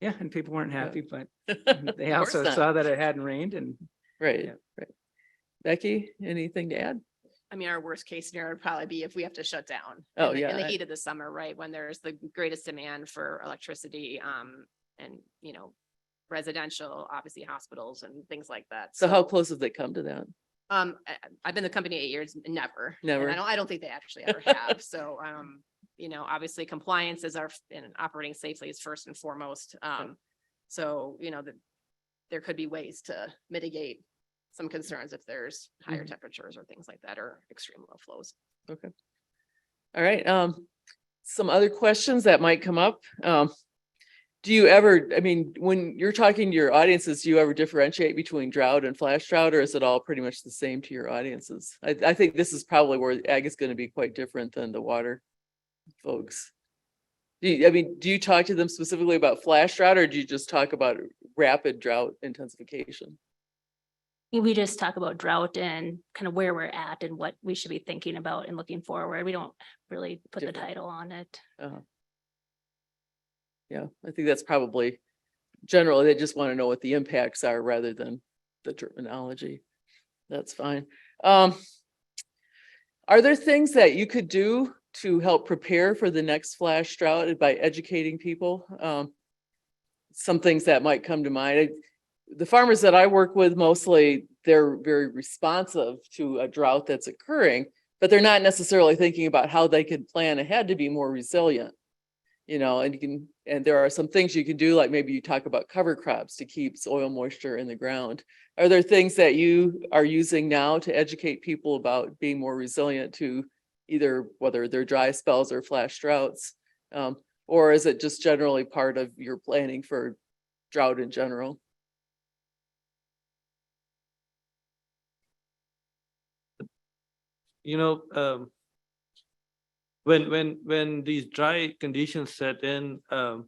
yeah. And people weren't happy, but they
Of course
also
not.
saw that it hadn't rained and
Right,
Yeah.
right. Becky, anything to add?
I mean, our worst case scenario would probably be if we have to shut down.
Oh,
in the-
yeah,
In the
I-
heat of the summer, right, when there's the greatest demand for electricity, and, residential, obviously hospitals and things like that.
So how close have they come to that?
I've been in the company 8 years, never. And
Never.
I don't think they actually ever have. So, obviously compliance is and operating safely is first and foremost. So, there could be ways to mitigate some concerns if there's higher
Mhm.
temperatures or things like that, or extreme low flows.
Okay. All right, some other questions that might come up. Do you ever, I mean, when you're talking to your audiences, do you ever differentiate between drought and flash drought, or is it all pretty much the same to your audiences? I think this is probably where ag is going to be quite different than the water folks. Do you talk to them specifically about flash drought, or do you just talk about rapid drought intensification?
We just talk about drought and kind of where we're at and what we should be thinking about and looking forward. We don't really put the
Different.
title on it.
Yeah, I think that's probably generally, they just want to know what the impacts are rather than the terminology. That's fine. Are there things that you could do to help prepare for the next flash drought by educating people? Some things that might come to mind. The farmers that I work with, mostly, they're very responsive to a drought that's occurring, but they're not necessarily thinking about how they could plan ahead to be more resilient. And there are some things you can do, like maybe you talk about cover crops to keep soil moisture in the ground. Are there things that you are using now to educate people about being more resilient to either whether they're dry spells or flash droughts? Or is it just generally part of your planning for drought in general?
When these dry conditions set in, the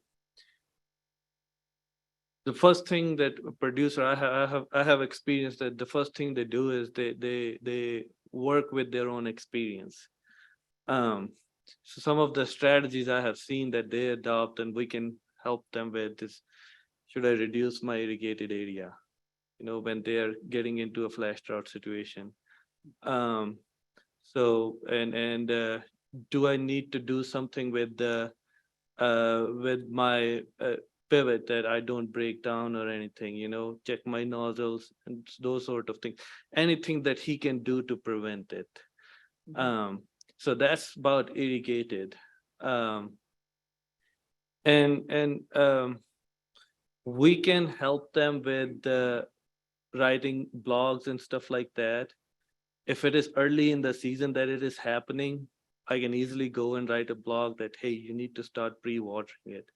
first thing that a producer I have experienced that the first thing they do is they work with their own experience. So some of the strategies I have seen that they adopt and we can help them with is, should I reduce my irrigated area? When they are getting into a flash drought situation. Do I need to do something with my pivot that I don't break down or anything, check my nozzles and those sort of things, anything that he can do to prevent it. So that's about irrigated. We can help them with writing blogs and stuff like that. If it is early in the season that it is happening, I can easily go and write a blog that, hey, you need to start pre-watering it.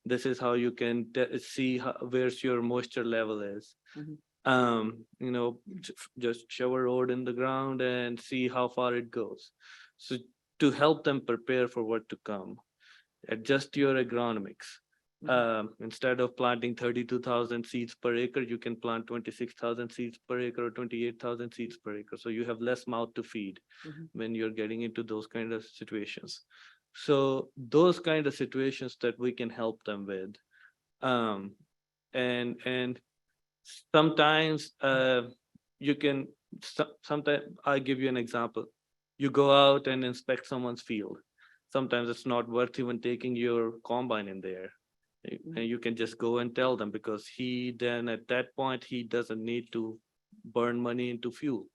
This is how you can see where's your moisture level is. Just shove a road in the ground and see how far it goes. So to help them prepare for what to come, adjust your agronomics. Instead of planting 32,000 seeds per acre, you can plant 26,000 seeds per acre or 28,000 seeds per acre. So you have less mouth to feed when you're getting into those kind of situations. So those kind of situations that we can help them with. And sometimes you can, sometimes I give you an example. You go out and inspect someone's field. Sometimes it's not worth even taking your combine in there. And you can just go and tell them, because he then at that point, he doesn't need to burn money into fuel.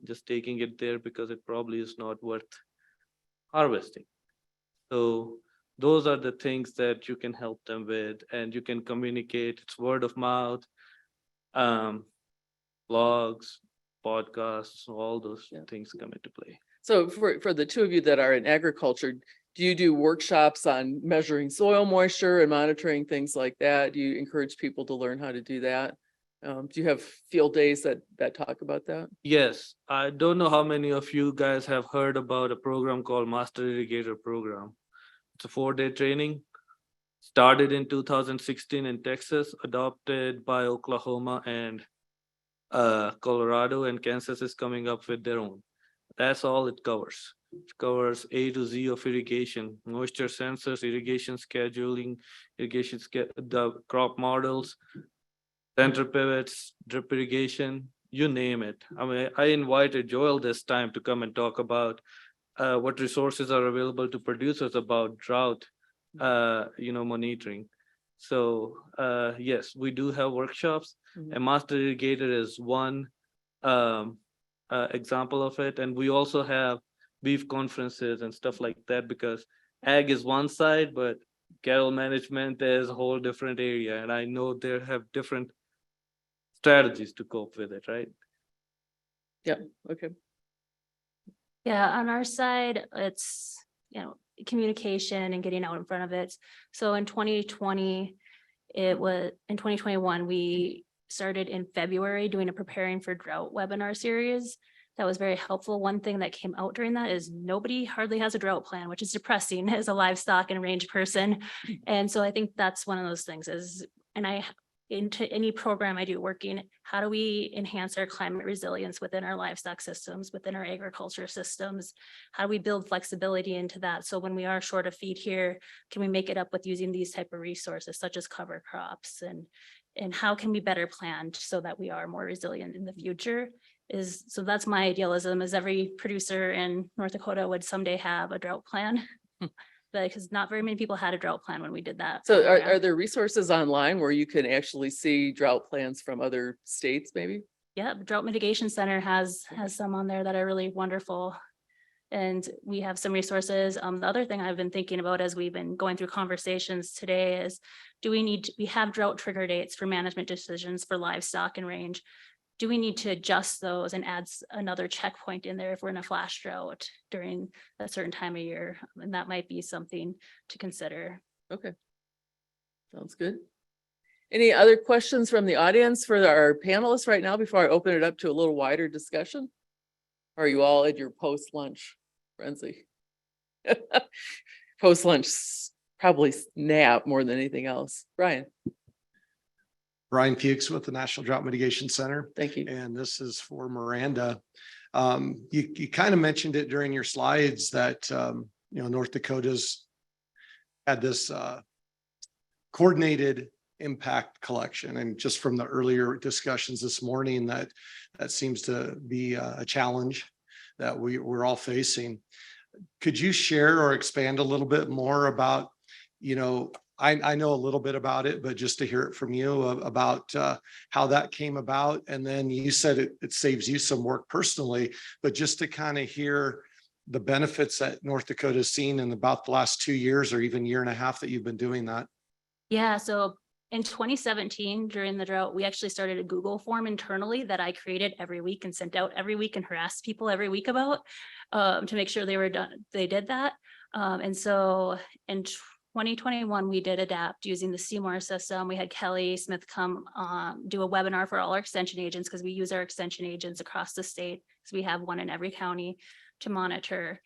Just taking it there because it probably is not worth harvesting. So those are the things that you can help them with, and you can communicate. It's word of mouth, blogs, podcasts, all those things come into play.
So for the two of you that are in agriculture, do you do workshops on measuring soil moisture and monitoring things like that? Do you encourage people to learn how to do that? Do you have field days that talk about that?
Yes, I don't know how many of you guys have heard about a program called Master Irrigator Program. It's a 4-day training. Started in 2016 in Texas, adopted by Oklahoma and Colorado, and Kansas is coming up with their own. That's all it covers. It covers A to Z of irrigation, moisture sensors, irrigation scheduling, the crop models, center pivots, drip irrigation, you name it. I mean, I invited Joel this time to come and talk about what resources are available to producers about drought, monitoring. So yes, we do have workshops.
Mhm.
A master irrigator is one example of it, and we also have beef conferences and stuff like that, because ag is one side, but cattle management is a whole different area, and I know they have different strategies to cope with it, right?
Okay.
Yeah, on our side, it's, communication and getting out in front of it. So in 2020, in 2021, we started in February doing a preparing for drought webinar series. That was very helpful. One thing that came out during that is nobody hardly has a drought plan, which is depressing as a livestock and range person. And so I think that's one of those things into any program I do working, how do we enhance our climate resilience within our livestock systems, within our agriculture systems? How do we build flexibility into that? So when we are short of feed here, can we make it up with using these type of resources such as cover crops, and how can we better plan so that we are more resilient in the future? So that's my idealism, is every producer in North Dakota would someday have a drought plan. Because not very many people had a drought plan when we did that.
So
program.
are there resources online where you can actually see drought plans from other states, maybe?
Yeah, the Drought Mitigation Center has some on there that are really wonderful. And we have some resources. The other thing I've been thinking about as we've been going through conversations today is, we have drought trigger dates for management decisions for livestock and range. Do we need to adjust those and add another checkpoint in there if we're in a flash drought during a certain time of year? And that might be something to consider.
Okay. Sounds good. Any other questions from the audience for our panelists right now before I open it up to a little wider discussion? Or are you all at your post-lunch frenzy? Post-lunch, probably nap more than anything else. Brian,
Brian Fuchs with the National Drought Mitigation Center,
thank you.
and this is for Miranda. You kind of mentioned it during your slides that, North Dakota's had this coordinated impact collection, and just from the earlier discussions this morning, that seems to be a challenge that we're all facing. Could you share or expand a little bit more about, I know a little bit about it, but just to hear it from you about how that came about. And then you said it saves you some work personally, but just to kind of hear the benefits that North Dakota has seen in about the last 2 years or even year and a half that you've been doing that.
Yeah, so in 2017, during the drought, we actually started a Google form internally that I created every week and sent out every week and harassed people every week about to make sure they did that. And so in 2021, we did adapt using the Seymour system. We had Kelly Smith come do a webinar for all our extension agents, because we use our extension agents across the state, because we have one in every county to monitor.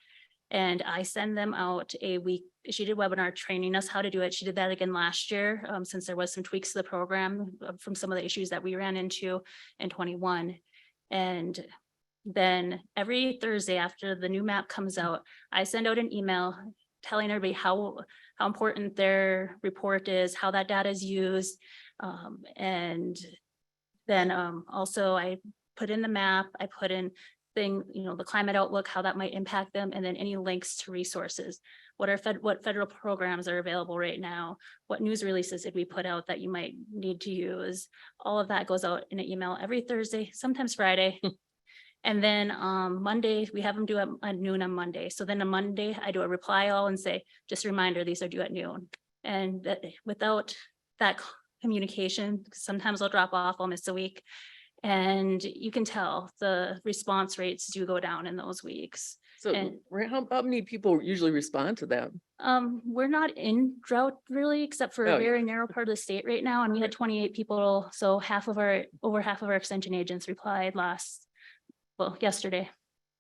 And I send them out a week. She did a webinar training us how to do it. She did that again last year, since there was some tweaks to the program from some of the issues that we ran into in 21. And then every Thursday after the new map comes out, I send out an email telling everybody how important their report is, how that data is used. And then also I put in the map, I put in the climate outlook, how that might impact them, and then any links to resources. What federal programs are available right now? What news releases did we put out that you might need to use? All of that goes out in an email every Thursday, sometimes Friday. And then Monday, we have them do it at noon on Monday. So then on Monday, I do a reply all and say, just a reminder, these are due at noon. And that without that communication, sometimes I'll drop off, I'll miss a week. And you can tell the response rates do go down in those weeks.
So
And-
how many people usually respond to that?
We're not in drought really, except for
Oh,
a
yeah.
very narrow part of the state right now, and we had 28 people, so over half of our extension agents replied yesterday.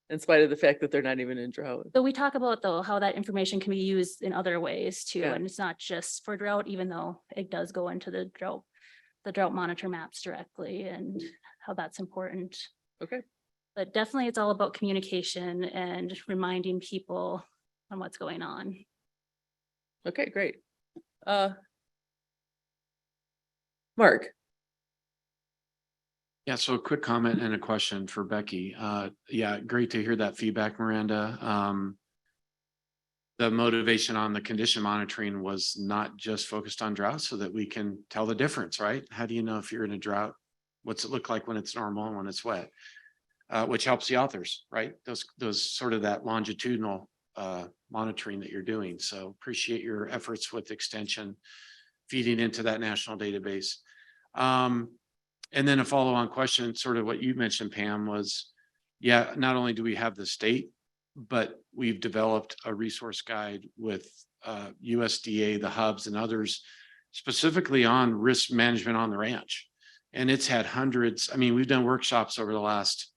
In spite of the fact that they're not even in drought.
So we talk about though, how that information can be used in other ways too,
Yeah.
and it's not just for drought, even though it does go into the drought monitor maps directly and how that's important.
Okay.
But definitely it's all about communication and reminding people on what's going on.
Okay, great. Mark,
Yeah, so a quick comment and a question for Becky. Yeah, great to hear that feedback, Miranda. The motivation on the condition monitoring was not just focused on drought so that we can tell the difference, right? How do you know if you're in a drought? What's it look like when it's normal and when it's wet? Which helps the authors, right? Those sort of that longitudinal monitoring that you're doing. So appreciate your efforts with extension, feeding into that national database. And then a follow-on question, sort of what you mentioned, Pam, was, yeah, not only do we have the state, but we've developed a resource guide with USDA, the hubs and others, specifically on risk management on the ranch. And it's had hundreds. I mean, we've done workshops over the last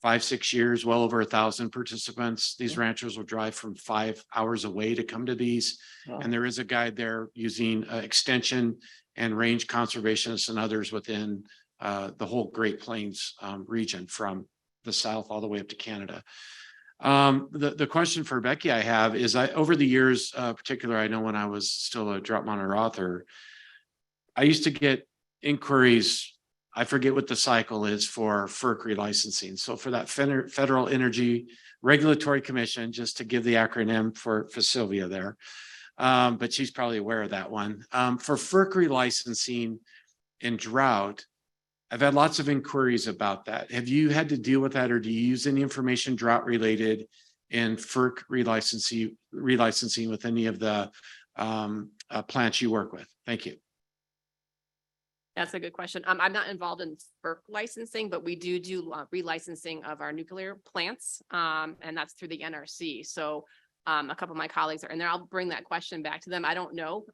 5-6 years, well over 1,000 participants. These ranchers will drive from 5 hours away to come to these.
Wow.
And there is a guide there using extension and range conservationists and others within the whole Great Plains region from the south all the way up to Canada. The question for Becky I have is, over the years, particularly, I know when I was still a drought monitor author, I used to get inquiries. I forget what the cycle is for FERC relicensing. So for that Federal Energy Regulatory Commission, just to give the acronym for Sylvia there, but she's probably aware of that one. For FERC relicensing in drought, I've had lots of inquiries about that. Have you had to deal with that, or do you use any information drought related in FERC relicensing with any of the plants you work with? Thank you.
That's a good question. I'm not involved in FERC licensing, but we do relicensing of our nuclear plants. And that's through the NRC. So a couple of my colleagues are in there. I'll bring that question back to them. I don't know.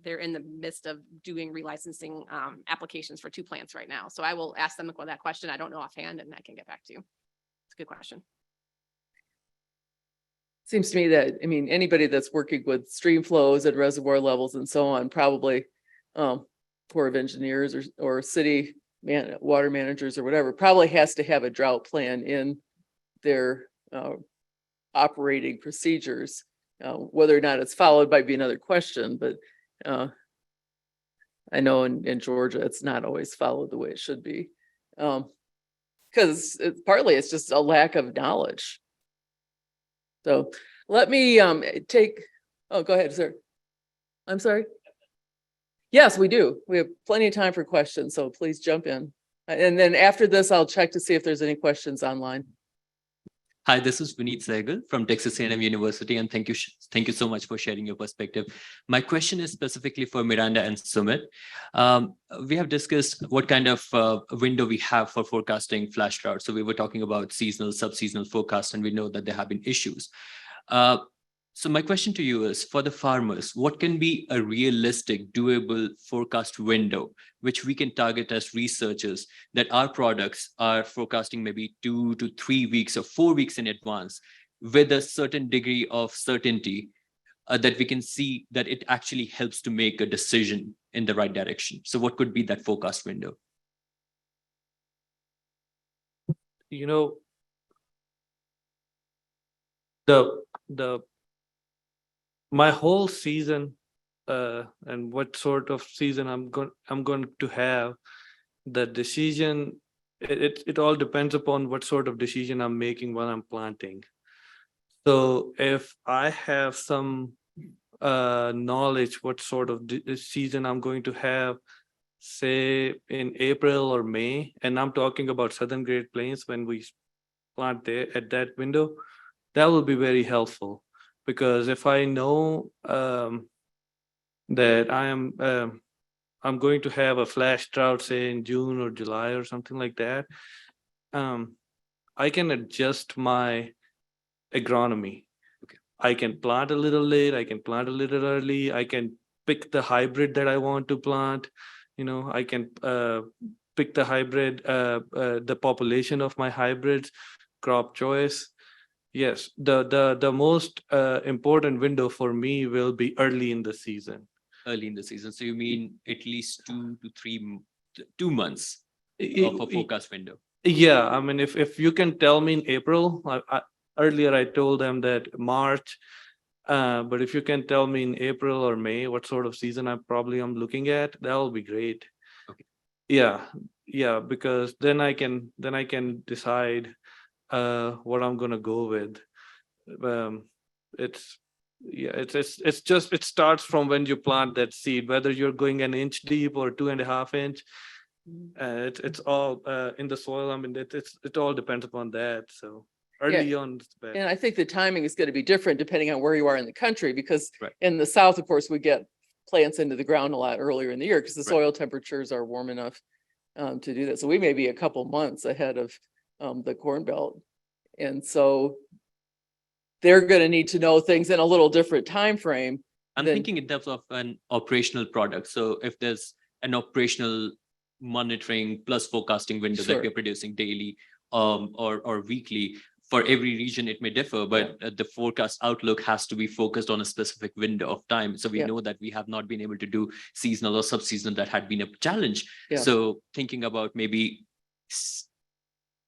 They're in the midst of doing relicensing applications for 2 plants right now. So I will ask them that question. I don't know offhand, and I can get back to you. It's a good question.
seems to me that, I mean, anybody that's working with stream flows and reservoir levels and so on, probably Corps of Engineers or city water managers or whatever, probably has to have a drought plan in their operating procedures. Whether or not it's followed might be another question, but I know in Georgia, it's not always followed the way it should be. Because partly it's just a lack of knowledge. So let me oh, go ahead, sir. I'm sorry. Yes, we do. We have plenty of time for questions, so please jump in. And then after this, I'll check to see if there's any questions online.
Hi, this is Vineet Sehgal from Texas A&M University, and thank you so much for sharing your perspective. My question is specifically for Miranda and Sumit. We have discussed what kind of window we have for forecasting flash drought. So we were talking about seasonal, sub-seasonal forecast, and we know that there have been issues. So my question to you is, for the farmers, what can be a realistic, doable forecast window, which we can target as researchers, that our products are forecasting maybe 2 to 3 weeks or 4 weeks in advance with a certain degree of certainty that we can see that it actually helps to make a decision in the right direction? So what could be that forecast window?
You know, my whole season and what sort of season I'm going to have, the decision, it all depends upon what sort of decision I'm making while I'm planting. So if I have some knowledge what sort of season I'm going to have, say in April or May, and I'm talking about Southern Great Plains, when we plant there at that window, that will be very helpful. Because if I know that I am I'm going to have a flash drought, say in June or July or something like that, I can adjust my agronomy.
Okay.
I can plant a little late, I can plant a little early, I can pick the hybrid that I want to plant. I can pick the hybrid, the population of my hybrids, crop choice. Yes, the most important window for me will be early in the season.
Early in the season. So you mean at least 2 months
I-
of a
I-
forecast window?
Yeah, I mean, if you can tell me in April, earlier I told them that March, but if you can tell me in April or May what sort of season I'm looking at, that'll be great.
Okay.
Yeah, because then I can decide what I'm gonna go with. It's yeah, it's just it starts from when you plant that seed, whether you're going an inch deep or 2.5 inch. It's all in the soil. I mean, it all depends upon that. So early on, it's better.
And I think the timing is going to be different depending on where you are in the country, because
Right.
in the south, of course, we get plants into the ground a lot earlier in the year because the
Right.
soil temperatures are warm enough to do that. So we may be a couple months ahead of the Corn Belt. And so they're going to need to know things in a little different time frame.
I'm
Then-
thinking in terms of an operational product. So if there's an monitoring plus forecasting window that
Sure.
we're producing daily or weekly, for every region it may differ, but the forecast outlook has to be focused on a specific window of time. So we
Yeah.
know that we have not been able to do seasonal or sub-seasonal. That had been a challenge.
Yeah.
So thinking about maybe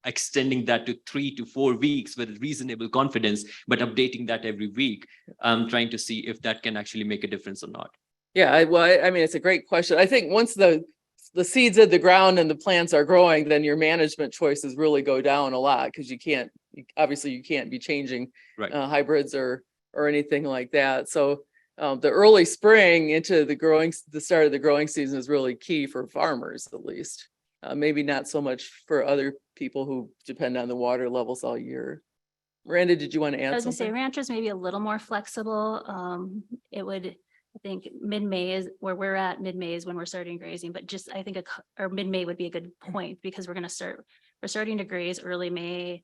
extending that to 3 to 4 weeks with reasonable confidence, but updating that every week. I'm trying to see if that can actually make a difference or not.
Yeah, I mean, it's a great question. I think once the seeds in the ground and the plants are growing, then your management choices really go down a lot because obviously you can't be changing
Right.
hybrids or anything like that. So the early spring into the start of the growing season is really key for farmers, at least. Maybe not so much for other people who depend on the water levels all year. Miranda, did you want to
I
add
was gonna say
something?
ranchers may be a little more flexible. It would, I think mid-May is where we're at, mid-May is when we're starting grazing, but just, I think, or mid-May would be a good point because we're starting to graze early May.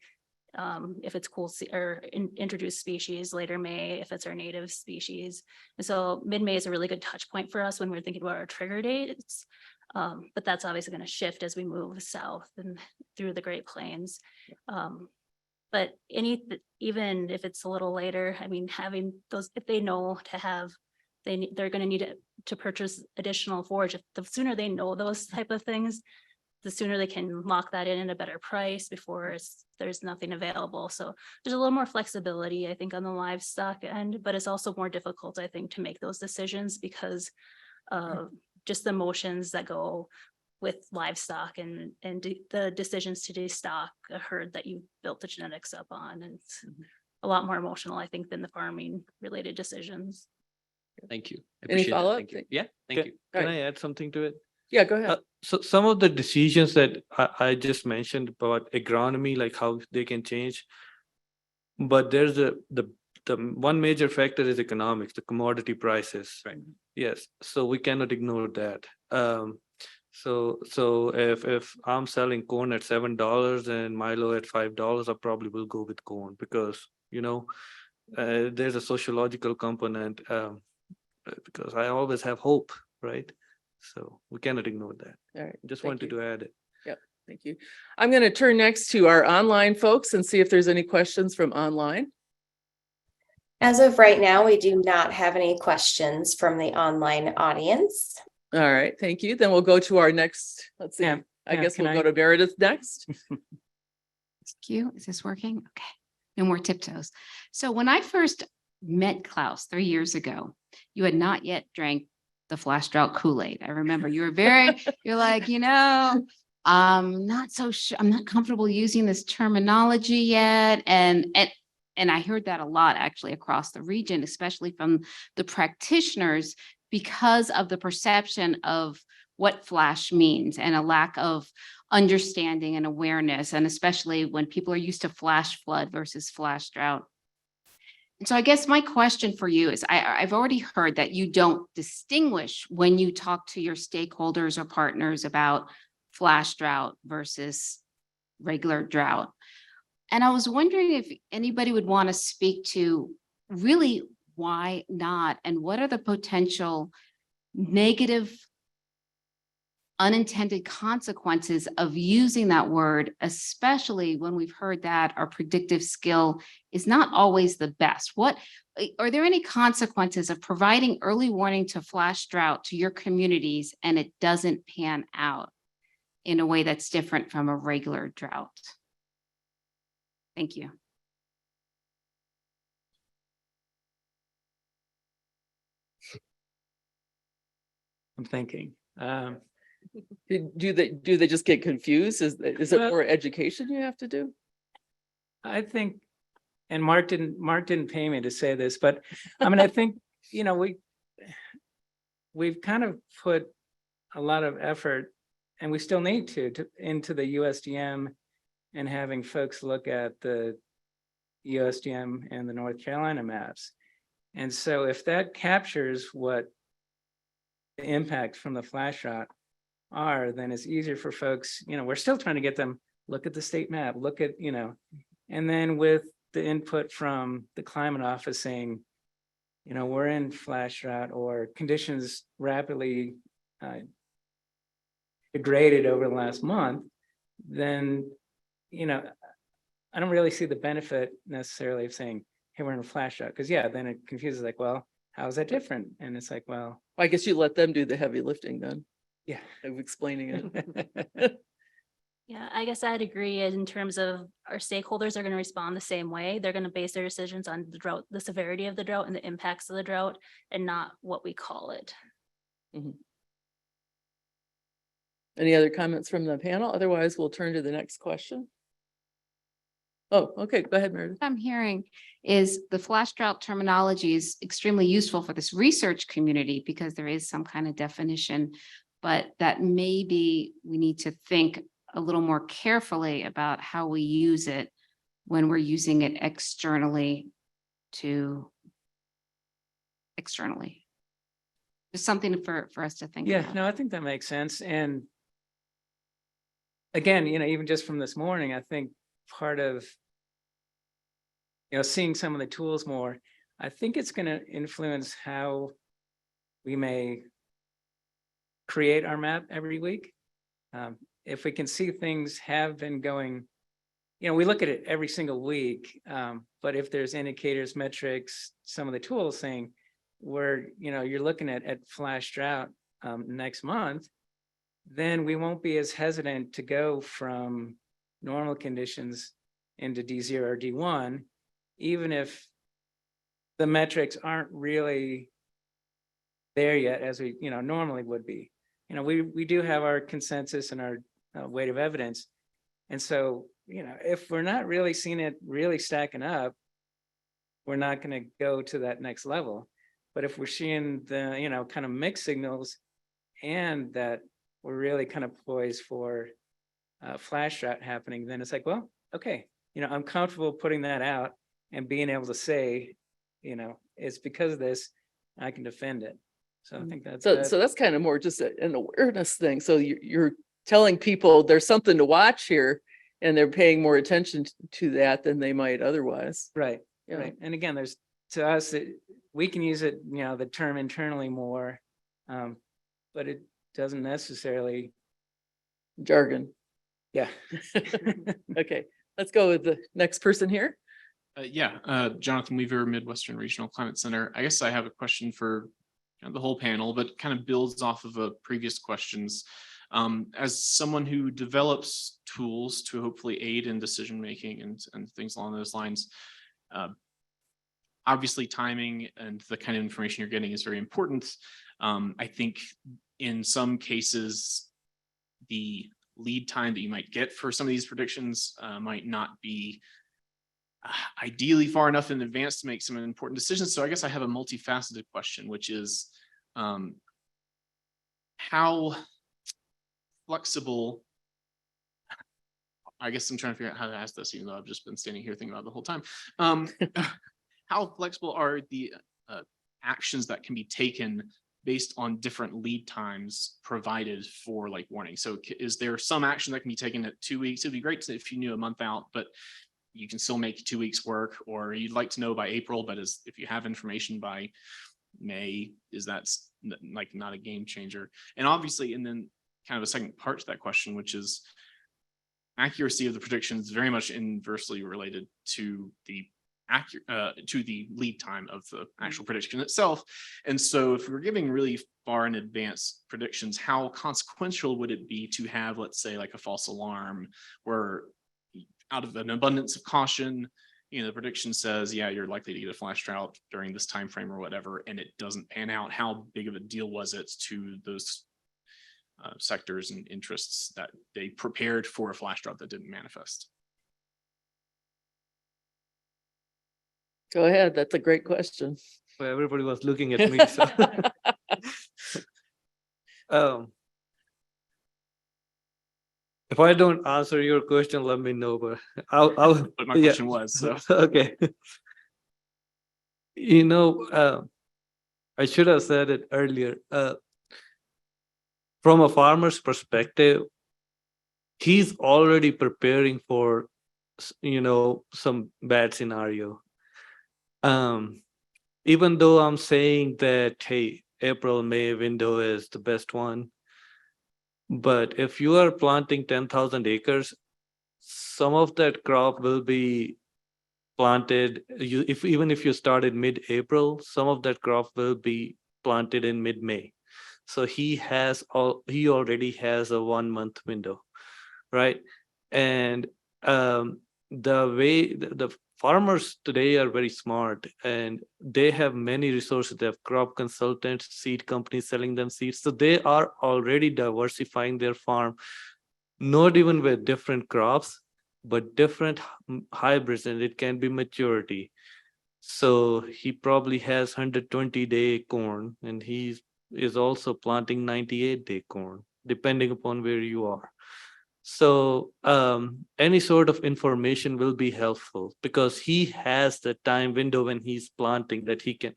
If it's cool or introduced species, later May, if it's our native species. And so mid-May is a really good touch point for us when we're thinking about our trigger dates. But that's obviously going to shift as we move south and through the Great Plains. But even if it's a little later, I mean, having those, if they know to have, they're going to need to purchase additional forage. The sooner they know those type of things, the sooner they can lock that in at a better price before there's nothing available. So there's a little more flexibility, I think, on the livestock end, but it's also more difficult, I think, to make those decisions because of just the emotions that go with livestock and the decisions to destock a herd that you built the genetics up on. And it's a lot more emotional, I think, than the farming related decisions.
Thank you. I
Any
appreciate that.
follow-up?
Thank you. Yeah, thank you.
Can
Right.
I add something to it?
Yeah, go ahead.
So some of the decisions that I just mentioned about agronomy, like how they can change. But there's the one major factor is economics, the commodity prices.
Right.
Yes, so we cannot ignore that. So if I'm selling corn at $7 and Milo at $5, I probably will go with corn because there's a sociological component because I always have hope, right? So we cannot ignore that.
All right.
Just
thank
wanted
you.
to add it.
Thank you. I'm going to turn next to our online folks and see if there's any questions from online.
As of right now, we do not have any questions from the online audience.
All right, thank you. Then we'll go to our next, let's see.
Yeah,
I
yeah,
guess
can
we'll go
I-
to Meredith next.
Cute. Is this working? Okay. No more tiptoes. So when I first met Klaus 3 years ago, you had not yet drank the Flash Drought Kool-Aid. I remember you were you're like, I'm not so sure. I'm not comfortable using this terminology yet. And I heard that a lot actually across the region, especially from the practitioners, because of the perception of what flash means and a lack of understanding and awareness, and especially when people are used to flash flood versus flash drought. So I guess my question for you is, I've already heard that you don't distinguish when you talk to your stakeholders or partners about flash drought versus regular drought. And I was wondering if anybody would want to speak to really why not, and what are the potential negative unintended consequences of using that word, especially when we've heard that our predictive skill is not always the best. What are there any consequences of providing early warning to flash drought to your communities and it doesn't pan out in a way that's different from a regular drought? Thank you.
I'm thinking.
Do they just get confused? Is it
Well-
more education you have to do?
I think, and Mark didn't pay me to say this, but I mean, I think, we've kind of put a lot of effort, and we still need to into the USDM and having folks look at the USDM and the North Carolina maps. And so if that captures what the impact from the flash drought are, then it's easier for folks, we're still trying to get them, look at the state map, look at, and then with the input from the climate office saying, we're in flash drought or conditions rapidly degraded over the last month, then, I don't really see the benefit necessarily of saying, hey, we're in a flash drought. Because then it confuses like, well, how is that different? And it's like, well,
I guess you let them do the heavy lifting then,
yeah.
of explaining it.
Yeah, I guess I'd agree in terms of our stakeholders are going to respond the same way. They're going to base their decisions on the drought, the severity of the drought and the impacts of the drought, and not what we call it.
Any other comments from the panel? Otherwise, we'll turn to the next question. Oh, okay, go ahead, Meredith.
What I'm hearing is the flash drought terminology is extremely useful for this research community because there is some kind of definition, but that maybe we need to think a little more carefully about how we use it when we're using it externally. Just something for us to think
Yeah,
about.
no, I think that makes sense. And again, even just from this morning, I think part of, seeing some of the tools more, I think it's going to influence how we may create our map every week. If we can see things have been going, we look at it every single week, but if there's indicators, metrics, some of the tools saying you're looking at flash drought next month, then we won't be as hesitant to go from normal conditions into D0 or D1, even if the metrics aren't really there yet as we normally would be. We do have our consensus and our weight of evidence. And so, if we're not really seeing it really stacking up, we're not going to go to that next level. But if we're seeing the, kind of mixed signals and that we're really kind of poised for flash drought happening, then it's like, well, okay, I'm comfortable putting that out and being able to say, it's because of this, I can defend it. So I think that's
So that's kind of more just an awareness thing. So you're telling people there's something to watch here, and they're paying more attention to that than they might otherwise.
right.
Yeah.
Right. And again, there's to us, we can use it, the term internally more, but it doesn't necessarily.
Jargon.
Yeah.
Okay, let's go with the next person here.
Jonathan Weaver, Midwestern Regional Climate Center. I guess I have a question for the whole panel, but kind of builds off of previous questions. As someone who develops tools to hopefully aid in decision making and things along those lines, obviously timing and the kind of information you're getting is very important. I think in some cases, the lead time that you might get for some of these predictions might not be ideally far enough in advance to make some important decisions. So I guess I have a multifaceted question, which is how flexible, I guess I'm trying to figure out how to ask this, even though I've just been standing here thinking about it the whole time. how flexible are the actions that can be taken based on different lead times provided for like warning? So is there some action that can be taken at 2 weeks? It'd be great if you knew a month out, but you can still make 2 weeks work, or you'd like to know by April, but if you have information by May, is that like not a game changer? And obviously, and then kind of a second part to that question, which is accuracy of the predictions very much inversely related to the lead time of the actual prediction itself. And so if we're giving really far in advance predictions, how consequential would it be to have, let's say, like a false alarm, where out of an abundance of caution, the prediction says, yeah, you're likely to get a flash drought during this time frame or whatever, and it doesn't pan out? How big of a deal was it to those sectors and interests that they prepared for a flash drought that didn't manifest?
Go ahead. That's a great question.
Well, everybody was looking at me, so. If I don't answer your question, let me know, but I'll
But my
yeah.
question was, so.
Okay. I should have said it earlier. From a farmer's perspective, he's already preparing for, some bad scenario. Even though I'm saying that, hey, April, May window is the best one, but if you are planting 10,000 acres, some of that crop will be planted. Even if you started mid-April, some of that crop will be planted in mid-May. So he already has a 1 month window, right? And the way the farmers today are very smart, and they have many resources. They have crop consultants, seed companies selling them seeds. So they are already diversifying their farm, not even with different crops, but different hybrids, and it can be maturity. So he probably has 120-day corn, and he is also planting 98-day corn, depending upon where you are. So any sort of information will be helpful, because he has the time window when he's planting that he can,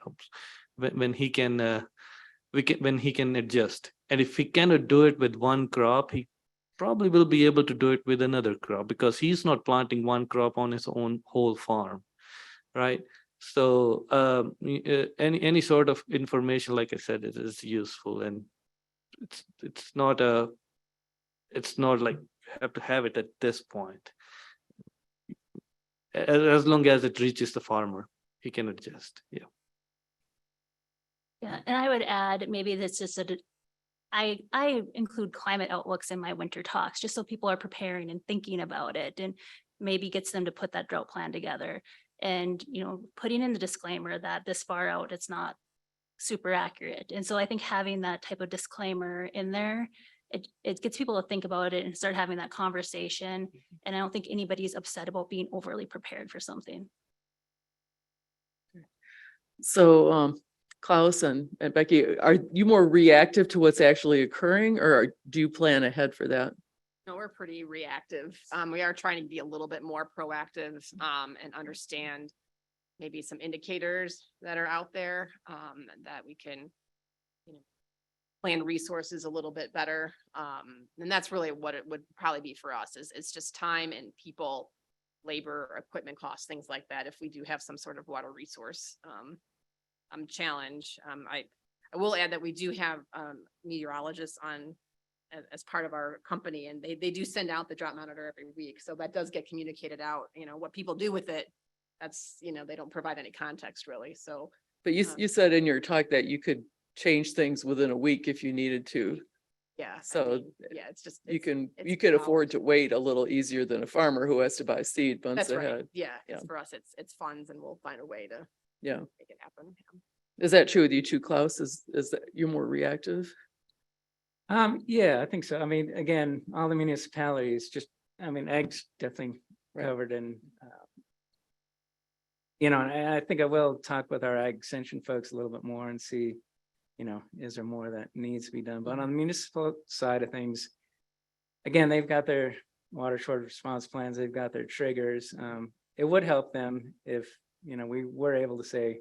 when he can adjust. And if he cannot do it with one crop, he probably will be able to do it with another crop, because he's not planting one crop on his own whole farm, right? So any sort of information, like I said, it is useful, and it's not like you have to have it at this point. As long as it reaches the farmer, he can adjust. Yeah.
Yeah, and I would add, maybe that's just I include climate outlooks in my winter talks, just so people are preparing and thinking about it, and maybe gets them to put that drought plan together. And, putting in the disclaimer that this far out, it's not super accurate. And so I think having that type of disclaimer in there, it gets people to think about it and start having that conversation. And I don't think anybody's upset about being overly prepared for something.
So Klaus and Becky, are you more reactive to what's actually occurring, or do you plan ahead for that?
No, we're pretty reactive. We are trying to be a little bit more proactive, and understand maybe some indicators that are out there, that we can, plan resources a little bit better. And that's really what it would probably be for us, is it's just time and people, labor, equipment costs, things like that. If we do have some sort of water resource challenge. I will add that we do have meteorologists on as part of our company, and they do send out the drought monitor every week. So that does get communicated out. What people do with it, that's, they don't provide any context really. So.
But you said in your talk that you could change things within a week if you needed to.
Yeah.
So
yeah, it's just.
you could
about-
afford to wait a little easier than a farmer who has to buy seed months
That's right.
ahead.
Yeah.
Yeah.
For us, it's funds, and we'll find a way to
Yeah.
make it happen.
Is that true with you too, Klaus? Is that you're more reactive?
Yeah, I think so. I mean, again, all the municipalities eggs definitely
Right.
covered in, and I think I will talk with our ag extension folks a little bit more and see, is there more that needs to be done? But on the municipal side of things, again, they've got their water shortage response plans, they've got their triggers. It would help them if we were able to say,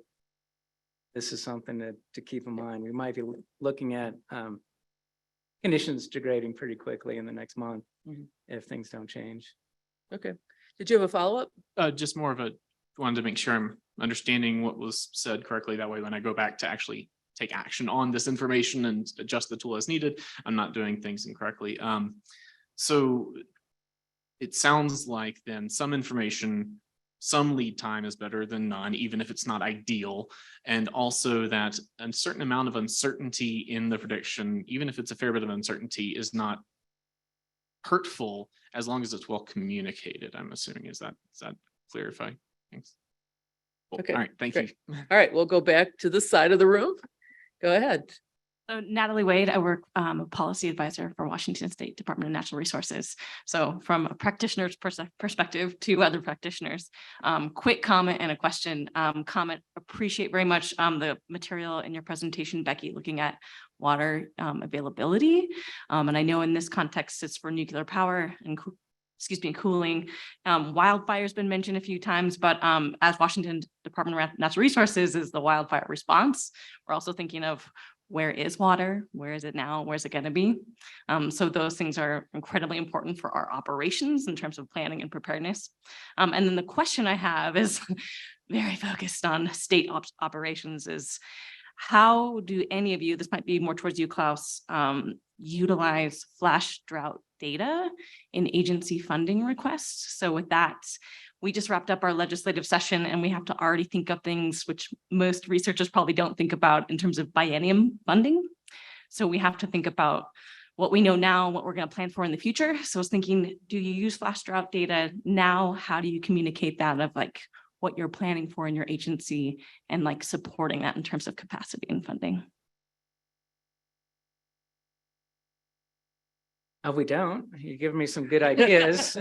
this is something to keep in mind. We might be looking at conditions degrading pretty quickly in the next month if things don't change.
Okay. Did you have a follow-up?
Just more of a, wanted to make sure I'm understanding what was said correctly. That way, when I go back to actually take action on this information and adjust the tool as needed, I'm not doing things incorrectly. So it sounds like then some information, some lead time is better than none, even if it's not ideal. And also that a certain amount of uncertainty in the prediction, even if it's a fair bit of uncertainty, is not hurtful as long as it's well communicated, I'm assuming. Is that clarifying? Thanks. Cool.
Okay,
All right, thank
great.
you.
All right, we'll go back to this side of the room. Go ahead.
So Natalie Wade, I work a policy advisor for Washington State Department of Natural Resources. So from a practitioner's perspective to other practitioners, quick comment and a question. Comment, appreciate very much the material in your presentation, Becky, looking at water availability. And I know in this context, it's for nuclear power and cooling. Wildfire's been mentioned a few times, but as Washington Department of Natural Resources is the wildfire response, we're also thinking of where is water? Where is it now? Where's it going to be? So those things are incredibly important for our operations in terms of planning and preparedness. And then the question I have is very focused on state operations is how do any of you, this might be more towards you, Klaus, utilize flash drought data in agency funding requests? So with that, we just wrapped up our legislative session and we have to already think of things which most researchers probably don't think about in terms of biennium funding. So we have to think about what we know now, what we're going to plan for in the future. So I was thinking, do you use flash drought data now? How do you communicate that of like what you're planning for in your agency and like supporting that in terms of capacity and funding?
We don't. You're giving me some good ideas.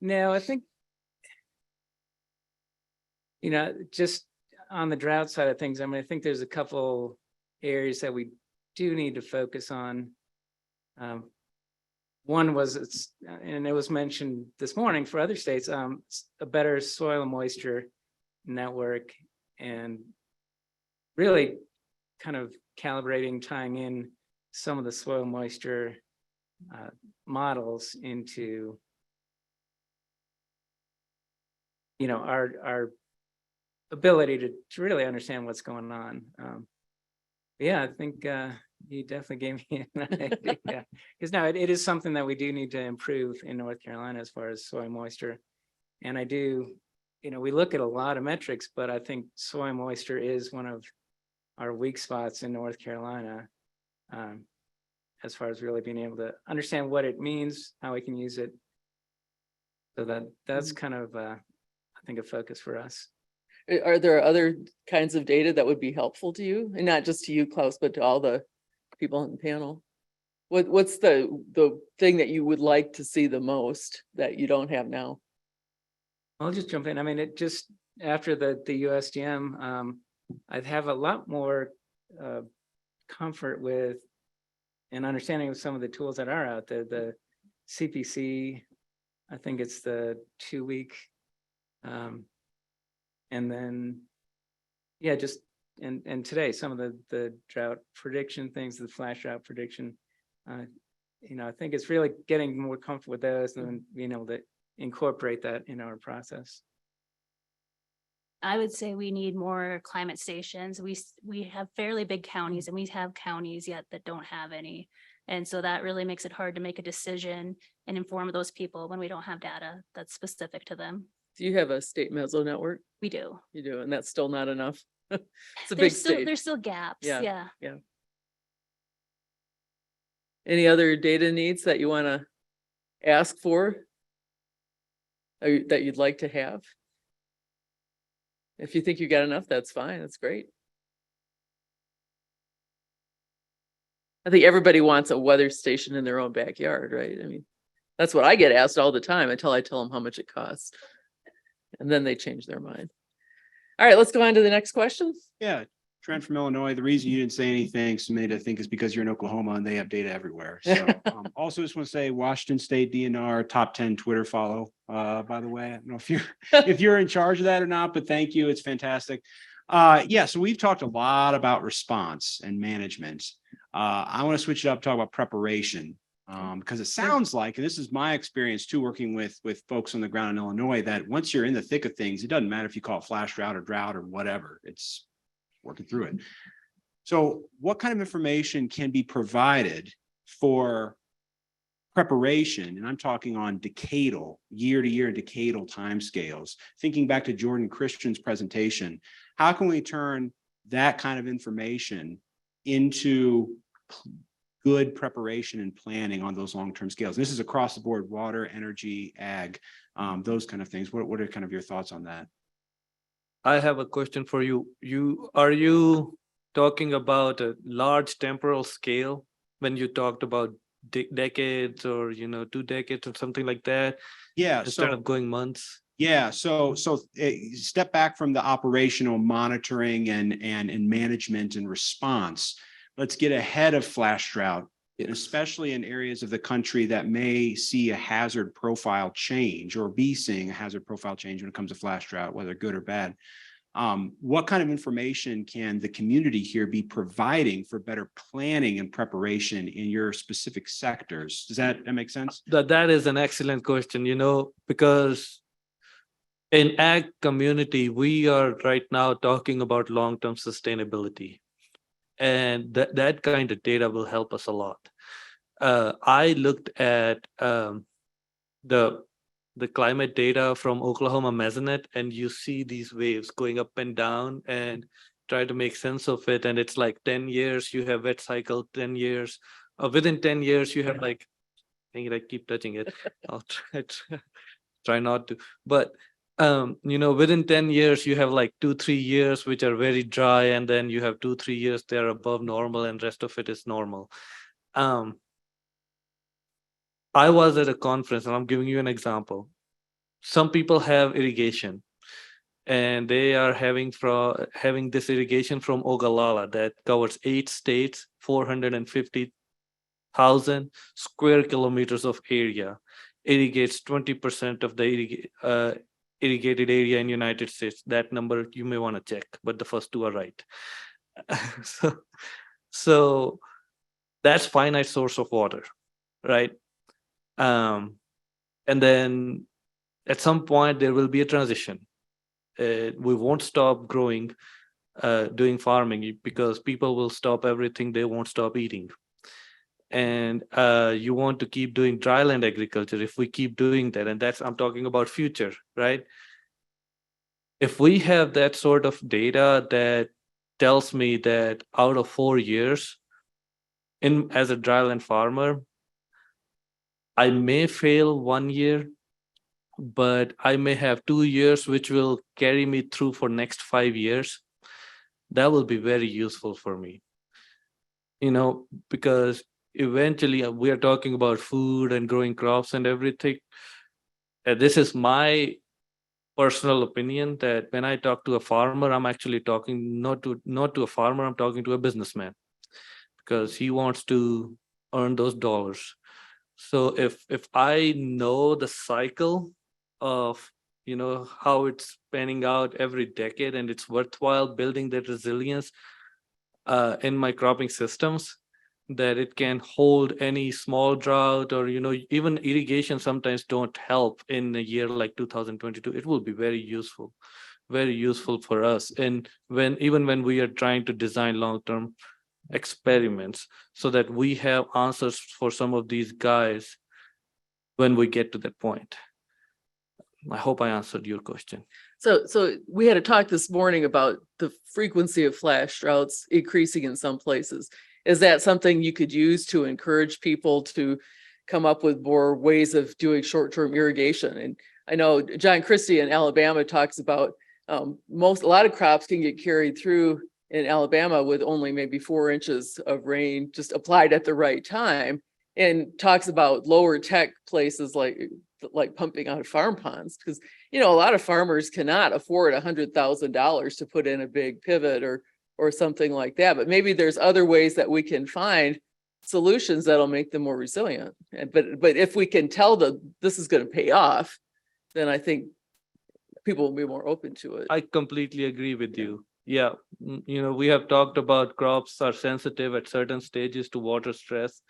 No, I think, just on the drought side of things, I mean, I think there's a couple areas that we do need to focus on. One was, and it was mentioned this morning for other states, a better soil moisture network and really kind of calibrating, tying in some of the soil moisture models into our ability to really understand what's going on. Yeah, I think you definitely gave me an idea. Because now it is something that we do need to improve in North Carolina as far as soil moisture. And I do, we look at a lot of metrics, but I think soil moisture is one of our weak spots in North Carolina as far as really being able to understand what it means, how we can use it. So that's kind of, I think, a focus for us.
Are there other kinds of data that would be helpful to you? And not just to you, Klaus, but to all the people on the panel? What's the thing that you would like to see the most that you don't have now?
I'll just jump in. I mean, it just, after the USDM, I'd have a lot more comfort with and understanding of some of the tools that are out there. The CPC, I think it's the 2-week, and then, yeah, just, and today, some of the drought prediction things, the flash drought prediction, I think it's really getting more comfortable with those and being able to incorporate that in our process.
I would say we need more climate stations. We have fairly big counties and we have counties yet that don't have any. And so that really makes it hard to make a decision and inform those people when we don't have data that's specific to them.
Do you have a state meso network?
We do.
You do, and that's still not enough. It's a big
There's still,
state.
there's still gaps.
Yeah.
Yeah.
Any other data needs that you want to ask for? Or that you'd like to have? If you think you got enough, that's fine. That's great. I think everybody wants a weather station in their own backyard, right? I mean, that's what I get asked all the time until I tell them how much it costs. And then they change their mind. All right, let's go on to the next question.
Yeah,
Trent from Illinois. The reason you didn't say anything, Sumit, I think is because you're in Oklahoma and they have data everywhere. So also just want to say Washington State DNR top 10 Twitter follow, by the way. I don't know if you're in charge of that or not, but thank you. It's fantastic. Yeah, so we've talked a lot about response and management. I want to switch it up, talk about preparation. Because it sounds like, and this is my experience too, working with folks on the ground in Illinois, that once you're in the thick of things, it doesn't matter if you call it flash drought or whatever, it's working through it. So what kind of information can be provided for preparation? And I'm talking on decadal, year to year and decadal timescales. Thinking back to Jordan Christian's presentation, how can we turn that kind of information into good preparation and planning on those long-term scales? This is across the board: water, energy, ag, those kind of things. What are kind of your thoughts on that?
I have a question for you. Are you talking about a large temporal scale when you talked about decades or 2 decades or something like that?
Yeah.
Instead of going months.
Yeah, so step back from the operational monitoring and management and response. Let's get ahead of flash drought, especially in areas of the country that may see a hazard profile change or be seeing a hazard profile change when it comes to flash drought, whether good or bad. What kind of information can the community here be providing for better planning and preparation in your specific sectors? Does that make sense?
That is an excellent question, because in ag community, we are right now talking about long-term sustainability. And that kind of data will help us a lot. I looked at the climate data from Oklahoma Mesonet, and you see these waves going up and down, and try to make sense of it. And it's like 10 years, you have wet cycle, 10 years. Within 10 years, you have like, I keep touching it. I'll try not to. But within 10 years, you have like 2-3 years, which are very dry. And then you have 2-3 years, they're above normal, and rest of it is normal. I was at a conference, and I'm giving you an example. Some people have irrigation, and they are having this irrigation from Ogallala that covers 8 states, 450,000 square kilometers of area, irrigates 20% of the irrigated area in United States. That number you may want to check, but the first 2 are right. So that's finite source of water, right? And then at some point there will be a transition. We won't stop doing farming, because people will stop everything. They won't stop eating. And you want to keep doing dryland agriculture. If we keep doing that, and I'm talking about future, right? If we have that sort of data that tells me that out of 4 years as a dryland farmer, I may fail 1 year, but I may have 2 years, which will carry me through for next 5 years. That will be very useful for me, because eventually we are talking about food and growing crops and everything. This is my personal opinion, that when I talk to a farmer, I'm actually talking not to a farmer, I'm talking to a businessman, because he wants to earn those dollars. So if I know the cycle of how it's panning out every decade, and it's worthwhile building that resilience in my cropping systems, that it can hold any small drought, or even irrigation sometimes don't help in a year like 2022. It will be very useful for us. And even when we are trying to design long-term experiments, so that we have answers for some of these guys when we get to that point. I hope I answered your question.
So we had a talk this morning about the frequency of flash droughts increasing in some places. Is that something you could use to encourage people to come up with more ways of doing short-term irrigation? And I know John Christie in Alabama talks about a lot of crops can get carried through in Alabama with only maybe 4 inches of rain just applied at the right time, and talks about lower tech places like pumping out of farm ponds, because a lot of farmers cannot afford $100,000 to put in a big pivot or or something like that. But maybe there's other ways that we can find solutions that'll make them more resilient. But if we can tell them this is going to pay off, then I think people will be more open to it.
I completely agree with you. Yeah, we have talked about crops are sensitive at certain stages to water stress.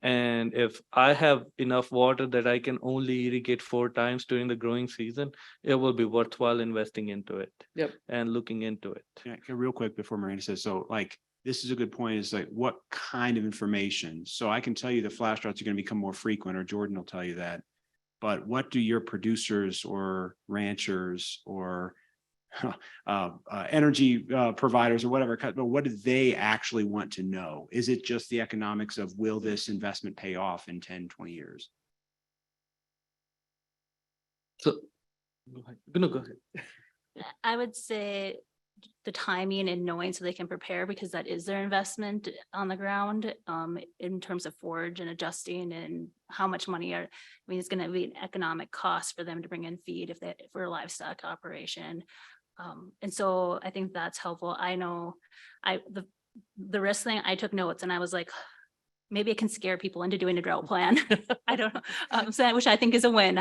And if I have enough water that I can only irrigate 4 times during the growing season, it will be worthwhile investing into it.
Yep.
And looking into it.
Yeah, okay, real quick before Miranda says, so like, this is a good point, is like, what kind of information? So I can tell you the flash droughts are going to become more frequent, or Jordan will tell you that. But what do your producers or ranchers or energy providers or whatever, but what do they actually want to know? Is it just the economics of, will this investment pay off in 10, 20 years?
So, go ahead.
I would say the timing and knowing so they can prepare, because that is their investment on the ground, in terms of forage and adjusting and how much money it's going to be an economic cost for them to bring in feed if for a livestock operation. And so I think that's helpful. I know the risk thing, I took notes and I was like, maybe it can scare people into doing a drought plan. I don't know. Which I think is a win.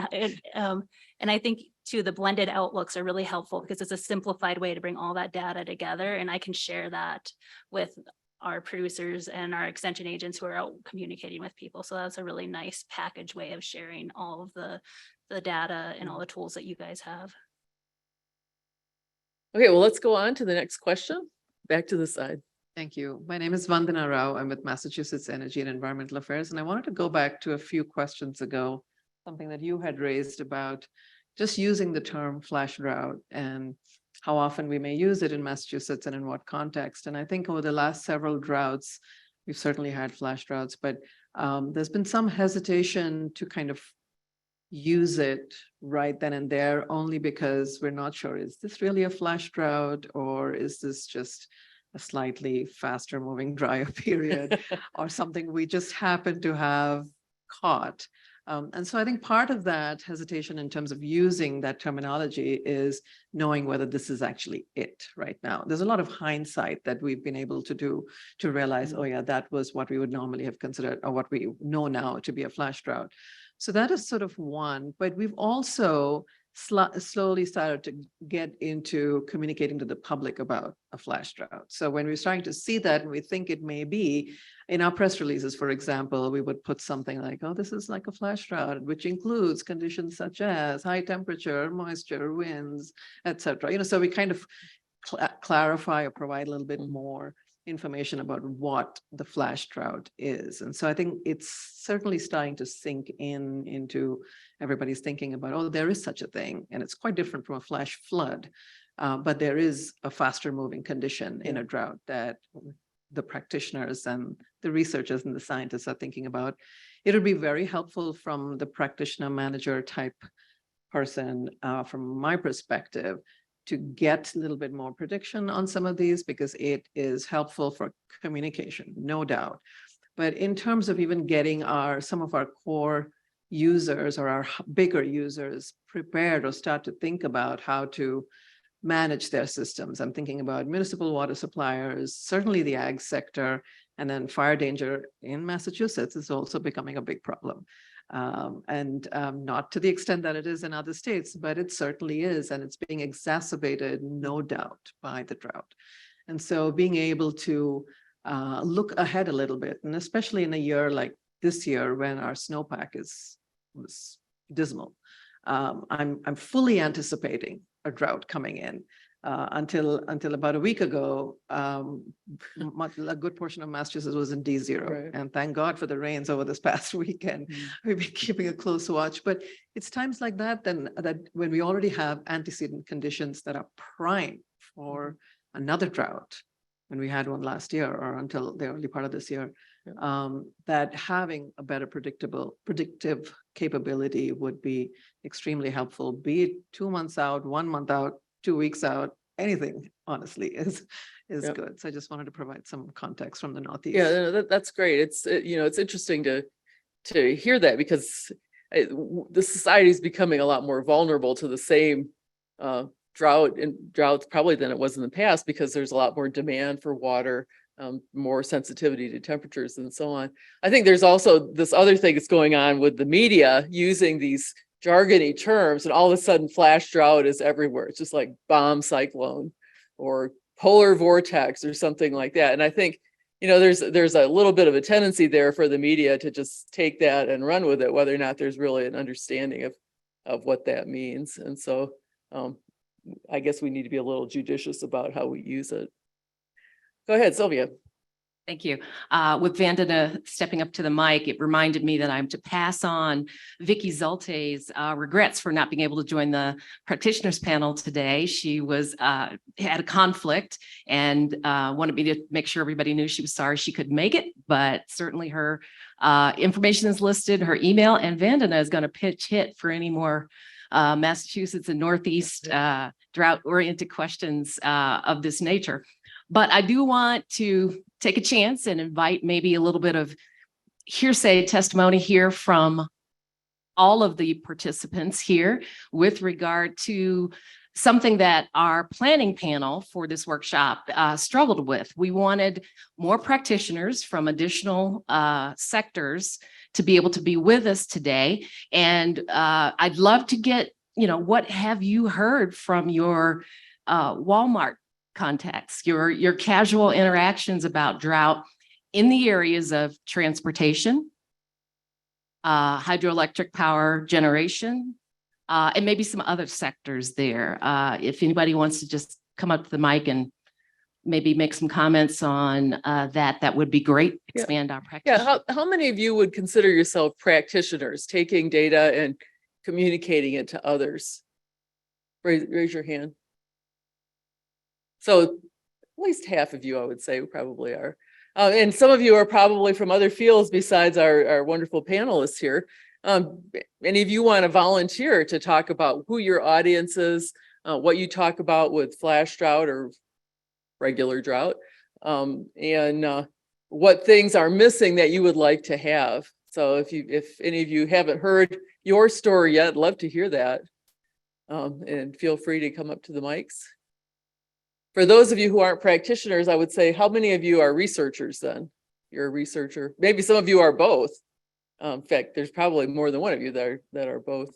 And I think too, the blended outlooks are really helpful because it's a simplified way to bring all that data together. And I can share that with our producers and our extension agents who are out communicating with people. So that's a really nice package way of sharing all of the data and all the tools that you guys have.
Okay, well, let's go on to the next question. Back to the side.
Thank you. My name is Vandana Rao. I'm with Massachusetts Energy and Environmental Affairs, and I wanted to go back to a few questions ago, something that you had raised about just using the term flash drought and how often we may use it in Massachusetts and in what context. And I think over the last several droughts, we've certainly had flash droughts, but there's been some hesitation to kind of use it right then and there, only because we're not sure, is this really a flash drought, or is this just a slightly faster moving drier period or something we just happen to have caught. And so I think part of that hesitation in terms of using that terminology is knowing whether this is actually it right now. There's a lot of hindsight that we've been able to do to realize, oh yeah, that was what we would normally have considered, or what we know now to be a flash drought. So that is sort of one, but we've also slowly started to get into communicating to the public about a flash drought. So when we're starting to see that, and we think it may be, in our press releases, for example, we would put something like, oh, this is like a flash drought, which includes conditions such as high temperature, moisture, winds, etc. So we kind of clarify or provide a little bit more information about what the flash drought is. And so I think it's certainly starting to sink into everybody's thinking about, oh, there is such a thing. And it's quite different from a flash flood. But there is a faster moving condition in a drought that the practitioners and the researchers and the scientists are thinking about. It would be very helpful from the practitioner manager type person, from my perspective, to get a little bit more prediction on some of these, because it is helpful for communication, no doubt. But in terms of even getting some of our core users or our bigger users prepared or start to think about how to manage their systems. I'm thinking about municipal water suppliers, certainly the ag sector, and then fire danger in Massachusetts is also becoming a big problem. Not to the extent that it is in other states, but it certainly is, and it's being exacerbated, no doubt, by the drought. And so being able to look ahead a little bit, and especially in a year like this year when our snowpack was dismal, I'm fully anticipating a drought coming in. Until about a week ago, a good portion of Massachusetts was in D0. Right. And thank God for the rains over this past weekend. We've been keeping a close watch. But it's times like that that when we already have antecedent conditions that are prime for another drought, when we had one last year or until the early part of this year, that having a better predictive capability would be extremely helpful, be it 2 months out, 1 month out, 2 weeks out, anything honestly is good. So I just wanted to provide some context from the Northeast.
Yeah, that's great. It's it's interesting to hear that, because the society is becoming a lot more vulnerable to the same droughts probably than it was in the past, because there's a lot more demand for water, more sensitivity to temperatures and so on. I think there's also this other thing that's going on with the media using these jargony terms, and all of a sudden flash drought is everywhere. It's just like bomb cyclone or polar vortex or something like that. And I think, there's a little bit of a tendency there for the media to just take that and run with it, whether or not there's really an understanding of what that means. And so I guess we need to be a little judicious about how we use it. Go ahead, Sylvia.
Thank you. With Vandana stepping up to the mic, it reminded me that I'm to pass on Vicky Zulte's regrets for not being able to join the practitioners panel today. She had a conflict and wanted me to make sure everybody knew she was sorry she couldn't make it, but certainly her information is listed, her email, and Vandana is going to pitch hit for any more Massachusetts and Northeast drought-oriented questions of this nature. But I do want to take a chance and invite maybe a little bit of hearsay testimony here from all of the participants here with regard to something that our planning panel for this workshop struggled with. We wanted more practitioners from additional sectors to be able to be with us today. And I'd love to get, what have you heard from your Walmart contacts, your casual interactions about drought in the areas of transportation, hydroelectric power generation, and maybe some other sectors there. If anybody wants to just come up to the mic and maybe make some comments on that would be great. Expand our practice.
Yeah, how many of you would consider yourself practitioners, taking data and communicating it to others? Raise your hand. So at least half of you, I would say, probably are. And some of you are probably from other fields besides our wonderful panelists here. Any of you want to volunteer to talk about who your audience is, what you talk about with flash drought or regular drought, and what things are missing that you would like to have. So if any of you haven't heard your story yet, I'd love to hear that. And feel free to come up to the mics. For those of you who aren't practitioners, I would say, how many of you are researchers then? You're a researcher. Maybe some of you are both. In fact, there's probably more than one of you that are both.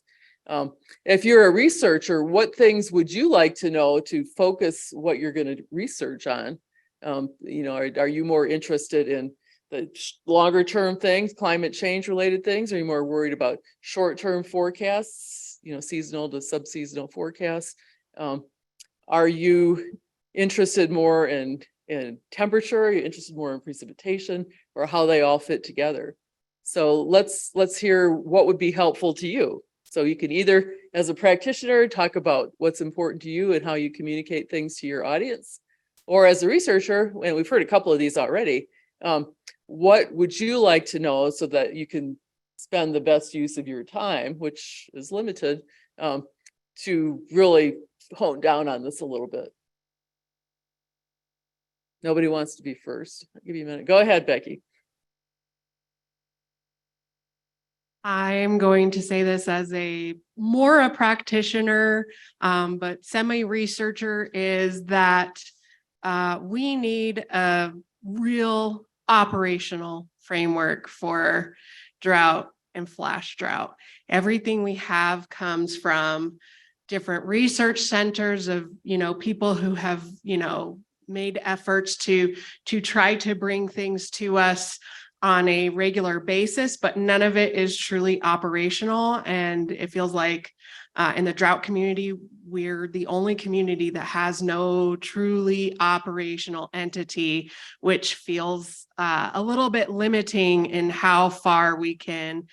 If you're a researcher, what things would you like to know to focus what you're going to research on? Are you more interested in the longer term things, climate change related things? Are you more worried about short term forecasts, seasonal to sub-seasonal forecasts? Are you interested more in temperature? Are you interested more in precipitation, or how they all fit together? So let's hear what would be helpful to you. So you can either, as a practitioner, talk about what's important to you and how you communicate things to your audience, or as a researcher, and we've heard a couple of these already, what would you like to know so that you can spend the best use of your time, which is limited, to really hone down on this a little bit? Nobody wants to be first. I'll give you a minute. Go ahead, Becky.
I'm going to say this as more a practitioner, but semi-researcher, is that we need a real operational framework for drought and flash drought. Everything we have comes from different research centers of, people who have, made efforts to try to bring things to us on a regular basis, but none of it is truly operational. And it feels like in the drought community, we're the only community that has no truly operational entity, which feels a little bit limiting in how far we can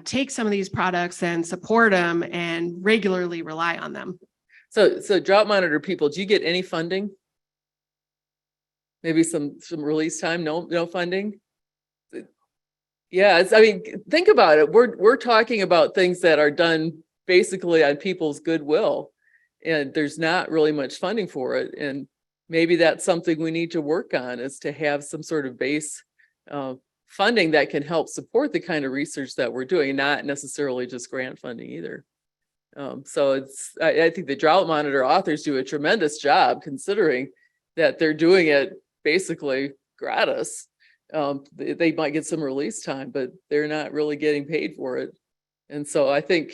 take some of these products and support them and regularly rely on them.
So drought monitor people, do you get any funding? Maybe some release time, no funding? Yeah, think about it. We're talking about things that are done basically on people's goodwill, and there's not really much funding for it. And maybe that's something we need to work on, is to have some sort of base funding that can help support the kind of research that we're doing, not necessarily just grant funding either. So I think the drought monitor authors do a tremendous job considering that they're doing it basically gratis. They might get some release time, but they're not really getting paid for it. And so I think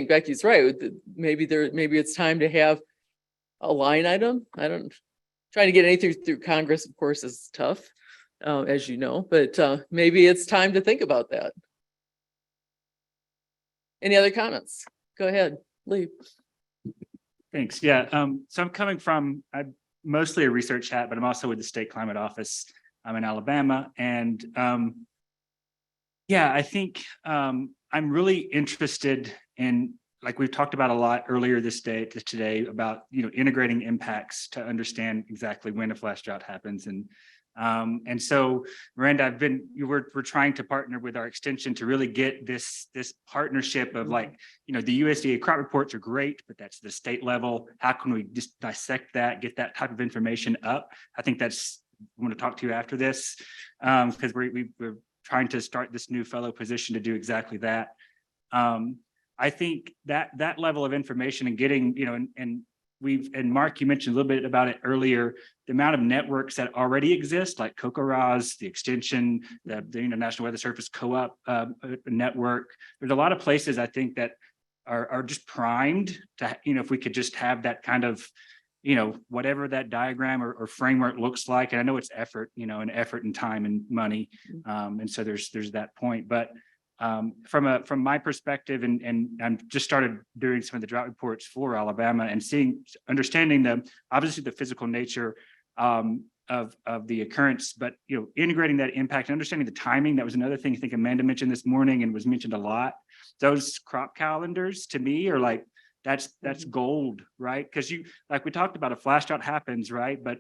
Becky's right. Maybe it's time to have a line item. Trying to get anything through Congress, of course, is tough, as you know, but maybe it's time to think about that. Any other comments? Go ahead, Lee.
Thanks. Yeah. So I'm coming from mostly a research hat, but I'm also with the State Climate Office. I'm in Alabama. And yeah, I think I'm really interested in, like we've talked about a lot earlier today about, integrating impacts to understand exactly when a flash drought happens. And so, Miranda, we're trying to partner with our extension to really get this partnership of the USDA crop reports are great, but that's the state level. How can we just dissect that, get that type of information up? I think I want to talk to you after this because we're trying to start this new fellow position to do exactly that. I think that level of information and getting, and Mark, you mentioned a little bit about it earlier, the amount of networks that already exist, like COCORA's, the extension, the National Weather Service Co-op network. There's a lot of places I think that are just primed to, if we could just have that kind of, whatever that diagram or framework looks like. And I know it's effort, and effort and time and money. And so there's that point, but from my perspective, and I'm just started doing some of the drought reports for Alabama and understanding obviously the physical nature of the occurrence, but integrating that impact and understanding the timing. That was another thing I think Amanda mentioned this morning and was mentioned a lot. Those crop calendars to me are like that's gold, right? Because we talked about, a flash drought happens, right? But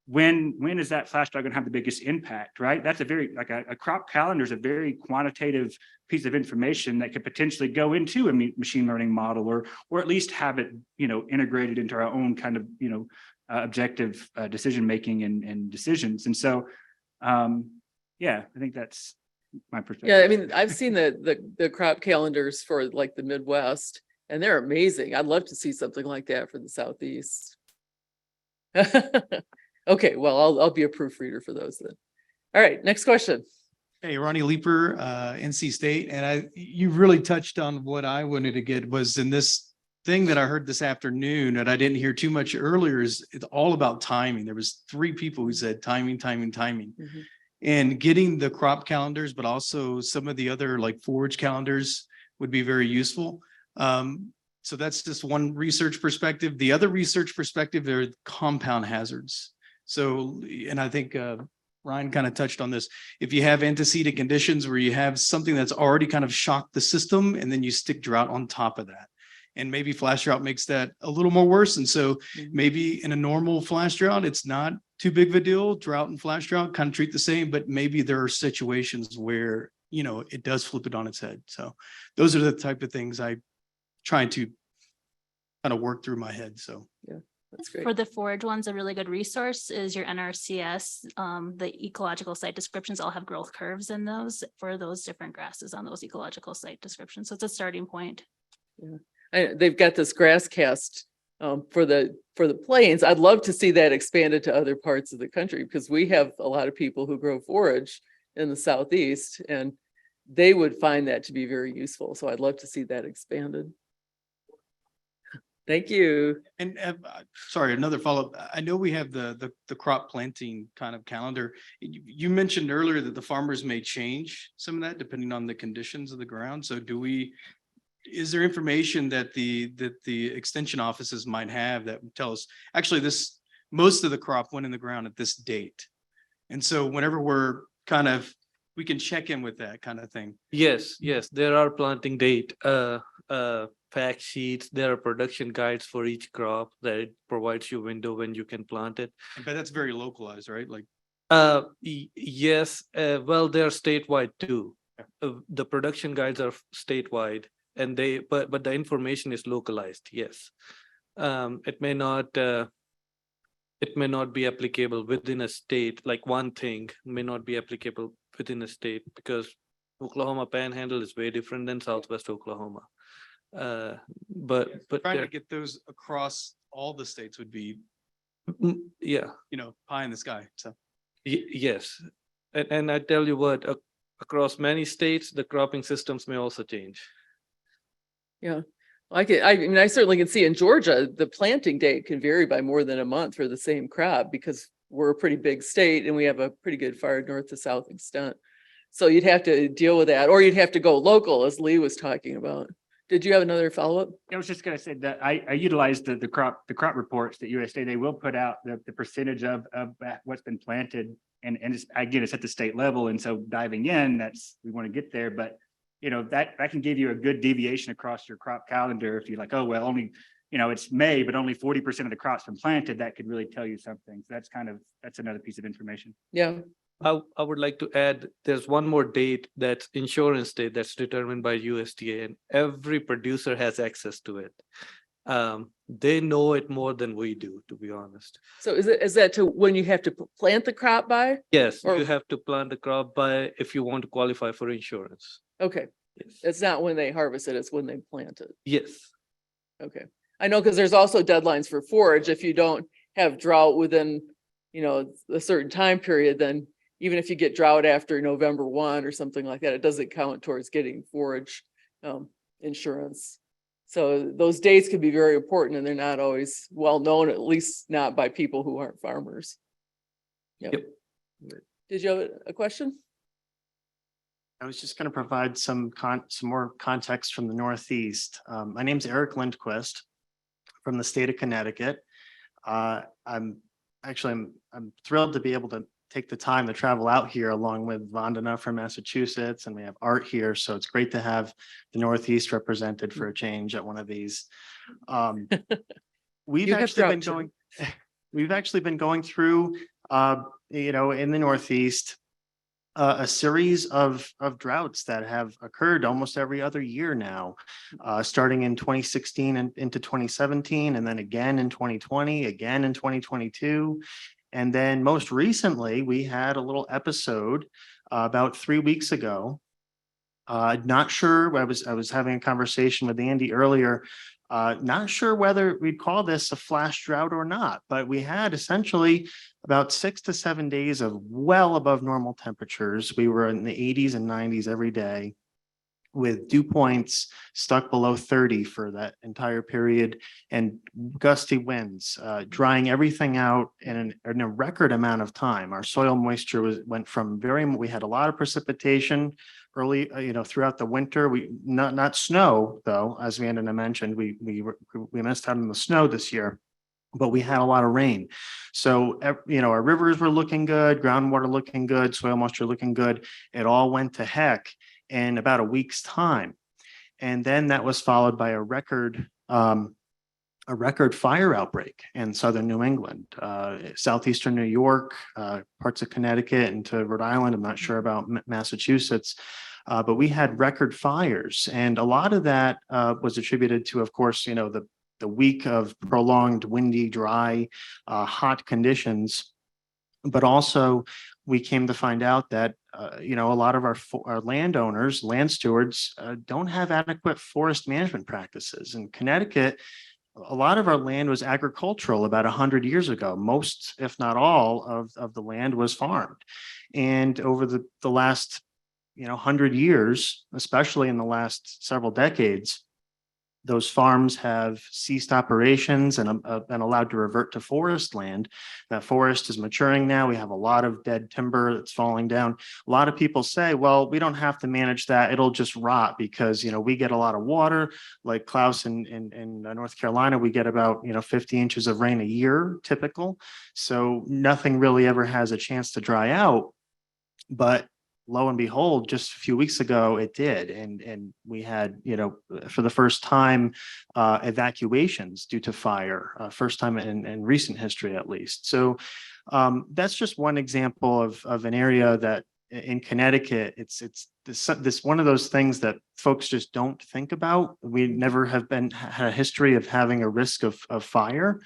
when is that flash drought going to have the biggest impact, right? That's a crop calendar is a very quantitative piece of information that could potentially go into a machine learning model or at least have it, integrated into our own kind of, objective decision making and decisions. And so, yeah, I think that's my perspective.
Yeah, I mean, I've seen the crop calendars for like the Midwest, and they're amazing. I'd love to see something like that for the Southeast. Okay, well, I'll be a proofreader for those then. All right, next question.
Hey, Ronnie Leeper, NC State, and you really touched on what I wanted to get was in this thing that I heard this afternoon that I didn't hear too much earlier is it's all about timing. There was 3 people who said timing.
Mm-hmm.
And getting the crop calendars, but also some of the other like forage calendars would be very useful. So that's just one research perspective. The other research perspective are compound hazards. So, and I think Ryan kind of touched on this. If you have antecedent conditions where you have something that's already kind of shocked the system and then you stick drought on top of that, and maybe flash drought makes that a little more worse. And so maybe in a normal flash drought, it's not too big of a deal. Drought and flash drought kind of treat the same, but maybe there are situations where, it does flip it on its head. So those are the type of things I try to kind of work through my head. So
yeah. That's great.
For the forage ones, a really good resource is your NRCS. The ecological site descriptions all have growth curves in those for those different grasses on those ecological site descriptions. So it's a starting point.
Yeah, they've got this grass cast for the plains. I'd love to see that expanded to other parts of the country because we have a lot of people who grow forage in the Southeast, and they would find that to be very useful. So I'd love to see that expanded. Thank you.
And sorry, another follow-up. I know we have the crop planting kind of calendar. You mentioned earlier that the farmers may change some of that depending on the conditions of the ground. So is there information that the extension offices might have that would tell us, actually most of the crop went in the ground at this date. And so whenever we can check in with that kind of thing.
Yes, there are planting date fact sheets. There are production guides for each crop that it provides you window when you can plant it.
But that's very localized, right? Like
yes, well, they're statewide too. The production guides are statewide, and but the information is localized. Yes, it may not be applicable within a state. Like one thing may not be applicable within a state because Oklahoma Panhandle is way different than Southwest Oklahoma. But
Trying to
there-
get those across all the states would be,
yeah,
pie in the sky, so.
yes. And I tell you what, across many states, the cropping systems may also change.
Yeah, I mean, I certainly can see in Georgia, the planting date can vary by more than a month for the same crop because we're a pretty big state and we have a pretty good far north to south extent. So you'd have to deal with that, or you'd have to go local, as Lee was talking about. Did you have another follow-up?
I was just gonna say that I utilized the crop reports that USDA, they will put out the percentage of what's been planted. And it's, again, it's at the state level. And so diving in, we want to get there, but that can give you a good deviation across your crop calendar. If you're like, oh, well, only, it's May, but only 40% of the crops been planted, that could really tell you something. So that's another piece of information.
Yeah.
I would like to add, there's one more date, that's insurance date that's determined by USDA, and every producer has access to it. They know it more than we do, to be honest.
So is that to when you have to plant the crop by?
Yes,
Or-
you have to plant the crop by if you want to qualify for insurance.
Okay,
Yes.
it's not when they harvest it, it's when they plant it.
Yes.
Okay, I know, because there's also deadlines for forage. If you don't have drought within, a certain time period, then even if you get drought after November 1 or something like that, it doesn't count towards getting forage insurance. So those dates can be very important and they're not always well known, at least not by people who aren't farmers. Yep. Did you have a question?
I was just going to provide some more context from the Northeast. My name's Eric Lindquist from the state of Connecticut. I'm thrilled to be able to take the time to travel out here along with Vandana from Massachusetts, and we have Art here. So it's great to have the Northeast represented for a change at one of these. We've actually been going through, in the Northeast, a series of droughts that have occurred almost every other year now, starting in 2016 and into 2017, and then again in 2020, again in 2022. And then most recently, we had a little episode about 3 weeks ago. Not sure, I was having a conversation with Andy earlier, not sure whether we'd call this a flash drought or not, but we had essentially about 6 to 7 days of well above normal temperatures. We were in the 80s and 90s every day, with dew points stuck below 30 for that entire period, and gusty winds, drying everything out in a record amount of time. Our soil moisture went from we had a lot of precipitation early, throughout the winter. We not snow though, as Vandana mentioned, we missed out on the snow this year, but we had a lot of rain. So, our rivers were looking good, groundwater looking good, soil moisture looking good. It all went to heck in about a week's time. And then that was followed by a record fire outbreak in southern New England, southeastern New York, parts of Connecticut into Rhode Island. I'm not sure about Massachusetts, but we had record fires. And a lot of that was attributed to, of course, the week of prolonged windy, dry, hot conditions. But also we came to find out that, a lot of our landowners, land stewards, don't have adequate forest management practices. In Connecticut, a lot of our land was agricultural about 100 years ago. Most, if not all, of the land was farmed. And over the last, 100 years, especially in the last several decades, those farms have ceased operations and been allowed to revert to forest land. That forest is maturing now. We have a lot of dead timber that's falling down. A lot of people say, well, we don't have to manage that. It'll just rot because, we get a lot of water. Like Klaus in North Carolina, we get about, 50 inches of rain a year, typical. So nothing really ever has a chance to dry out. But lo and behold, just a few weeks ago, it did. And we had, for the first time, evacuations due to fire, first time in recent history, at least. So that's just one example of an area that in Connecticut, it's this one of those things that folks just don't think about. We never have had a history of having a risk of fire.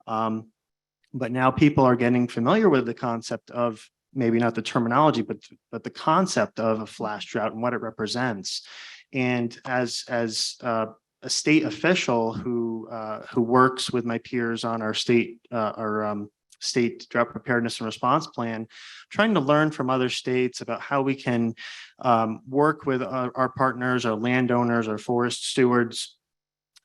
But now people are getting familiar with the concept of, maybe not the terminology, but the concept of a flash drought and what it represents. And as a state official who works with my peers on our state state drought preparedness and response plan, trying to learn from other states about how we can work with our partners, our landowners, our forest stewards,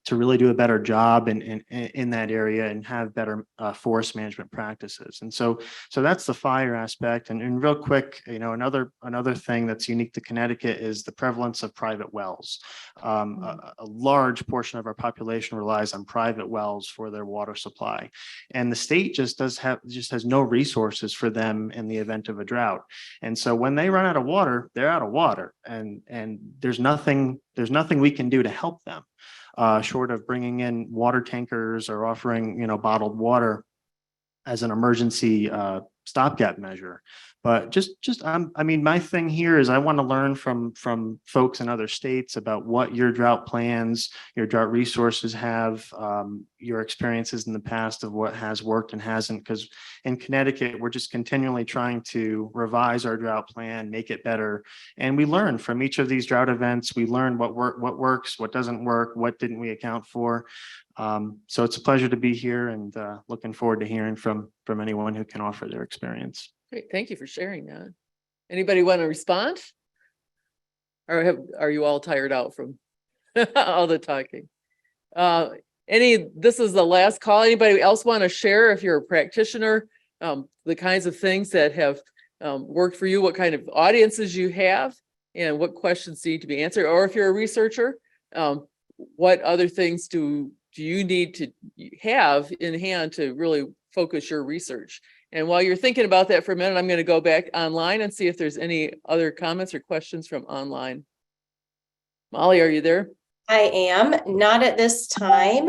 to really do a better job in that area and have better forest management practices. And so that's the fire aspect. And real quick, another thing that's unique to Connecticut is the prevalence of private wells. A large portion of our population relies on private wells for their water supply, and the state just has no resources for them in the event of a drought. And so when they run out of water, they're out of water, and there's nothing we can do to help them. Short of bringing in water tankers or offering, bottled water as an emergency stopgap measure. But my thing here is I want to learn from folks in other states about what your drought plans, your drought resources have, your experiences in the past of what has worked and hasn't. Because in Connecticut, we're just continually trying to revise our drought plan, make it better, and we learn from each of these drought events. We learn what works, what doesn't work, what didn't we account for. So it's a pleasure to be here, and looking forward to hearing from anyone who can offer their experience.
Great, thank you for sharing that. Anybody want to respond? Or are you all tired out from all the talking? This is the last call. Anybody else want to share, if you're a practitioner, the kinds of things that have worked for you, what kind of audiences you have, and what questions need to be answered? Or if you're a researcher, what other things do you need to have in hand to really focus your research? And while you're thinking about that for a minute, I'm going to go back online and see if there's any other comments or questions from online. Molly, are you there?
I am not at this time,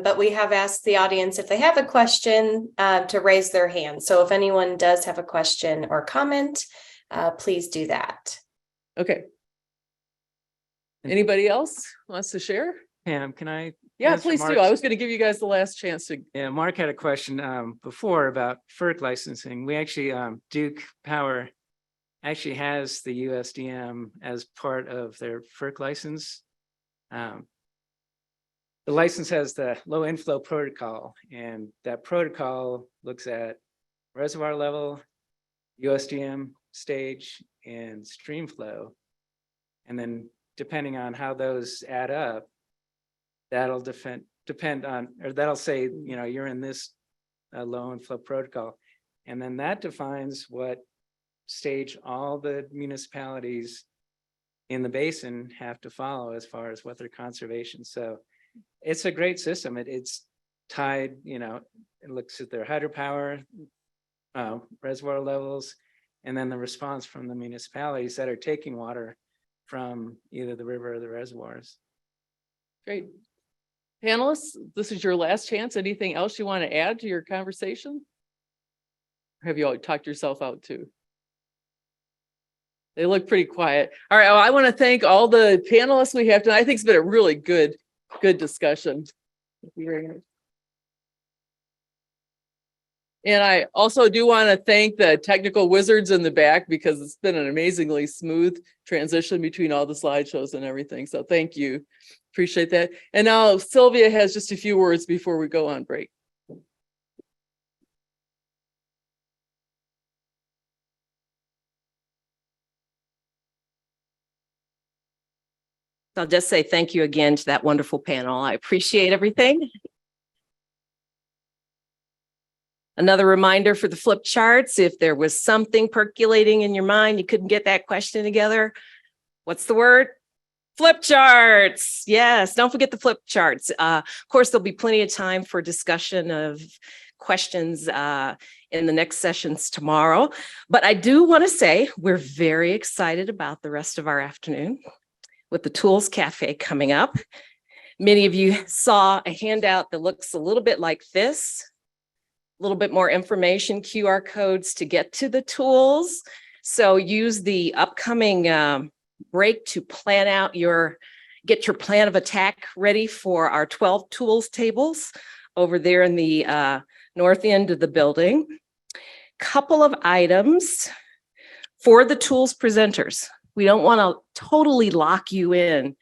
but we have asked the audience if they have a question to raise their hand. So if anyone does have a question or comment, please do that.
Okay. Anybody else wants to share?
Pam, can I?
Yeah,
answer
please do.
Mark's-
I was going to give you guys the last chance to.
Yeah, Mark had a question before about FERC licensing. We actually, Duke Power actually has the USDM as part of their FERC license. The license has the low inflow protocol, and that protocol looks at reservoir level, USDM stage, and stream flow. And then depending on how those add up, that'll depend on, or that'll say, you're in this low inflow protocol. And then that defines what stage all the municipalities in the basin have to follow as far as what their conservation. So it's a great system. It's tied, it looks at their hydropower, reservoir levels, and then the response from the municipalities that are taking water from either the river or the reservoirs.
Great. Panelists, this is your last chance. Anything else you want to add to your conversation? Or have you all talked yourself out too? They look pretty quiet. All right, well, I want to thank all the panelists we have tonight. I think it's been a really good discussion. Thank you very much. And I also do want to thank the technical wizards in the back, because it's been an amazingly smooth transition between all the slideshows and everything. So thank you. Appreciate that. And now Sylvia has just a few words before we go on break.
I'll just say thank you again to that wonderful panel. I appreciate everything. Another reminder for the flip charts, if there was something percolating in your mind, you couldn't get that question together, what's the word? Flip charts. Yes, don't forget the flip charts. Of course, there'll be plenty of time for discussion of questions in the next sessions tomorrow. But I do want to say we're very excited about the rest of our afternoon with the Tools Cafe coming up. Many of you saw a handout that looks a little bit like this. A little bit more information, QR codes to get to the tools. So use the upcoming break to plan out get your plan of attack ready for our 12 tools tables over there in the north end of the building. Couple of items for the tools presenters. We don't want to totally lock you in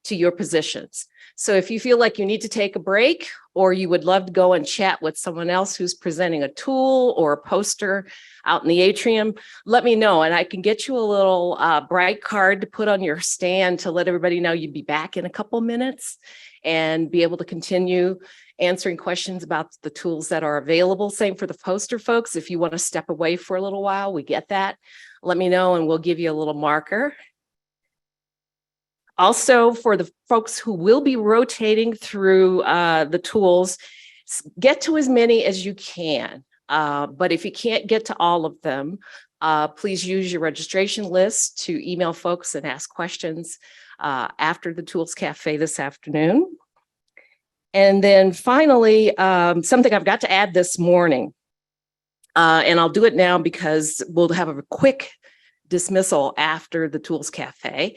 to your positions. So if you feel like you need to take a break, or you would love to go and chat with someone else who's presenting a tool or a poster out in the atrium, let me know, and I can get you a little bright card to put on your stand to let everybody know you'd be back in a couple minutes and be able to continue answering questions about the tools that are available. Same for the poster folks. If you want to step away for a little while, we get that. Let me know and we'll give you a little marker. Also, for the folks who will be rotating through the tools, get to as many as you can. But if you can't get to all of them, please use your registration list to email folks and ask questions after the Tools Cafe this afternoon. And then finally, something I've got to add this morning, and I'll do it now because we'll have a quick dismissal after the Tools Cafe.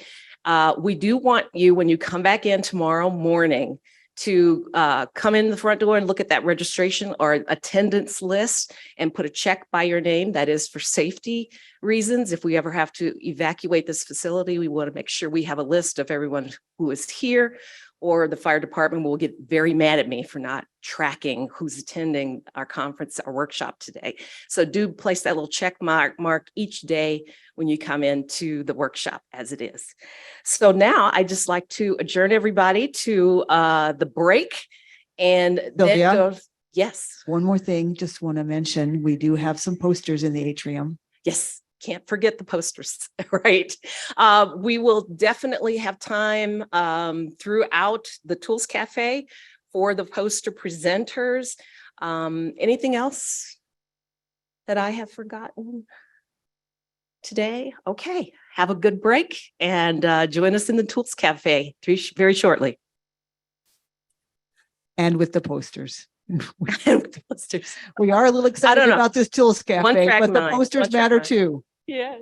We do want you, when you come back in tomorrow morning, to come in the front door and look at that registration or attendance list and put a check by your name. That is for safety reasons. If we ever have to evacuate this facility, we want to make sure we have a list of everyone who is here, or the fire department will get very mad at me for not tracking who's attending our conference, our workshop today. So do place that little check mark each day when you come into the workshop as it is. So now I'd just like to adjourn everybody to the break and then
Sylvia?
go. Yes.
One more thing, just want to mention, we do have some posters in the atrium.
Yes. Can't forget the posters, right? We will definitely have time throughout the Tools Cafe for the poster presenters. Anything else that I have forgotten today? Okay, have a good break and join us in the Tools Cafe very shortly.
And with the posters.
With the posters.
We are a little excited
know.
about this Tools Cafe,
track
but the
mind,
posters
one track
matter
mind.
too.
Yeah.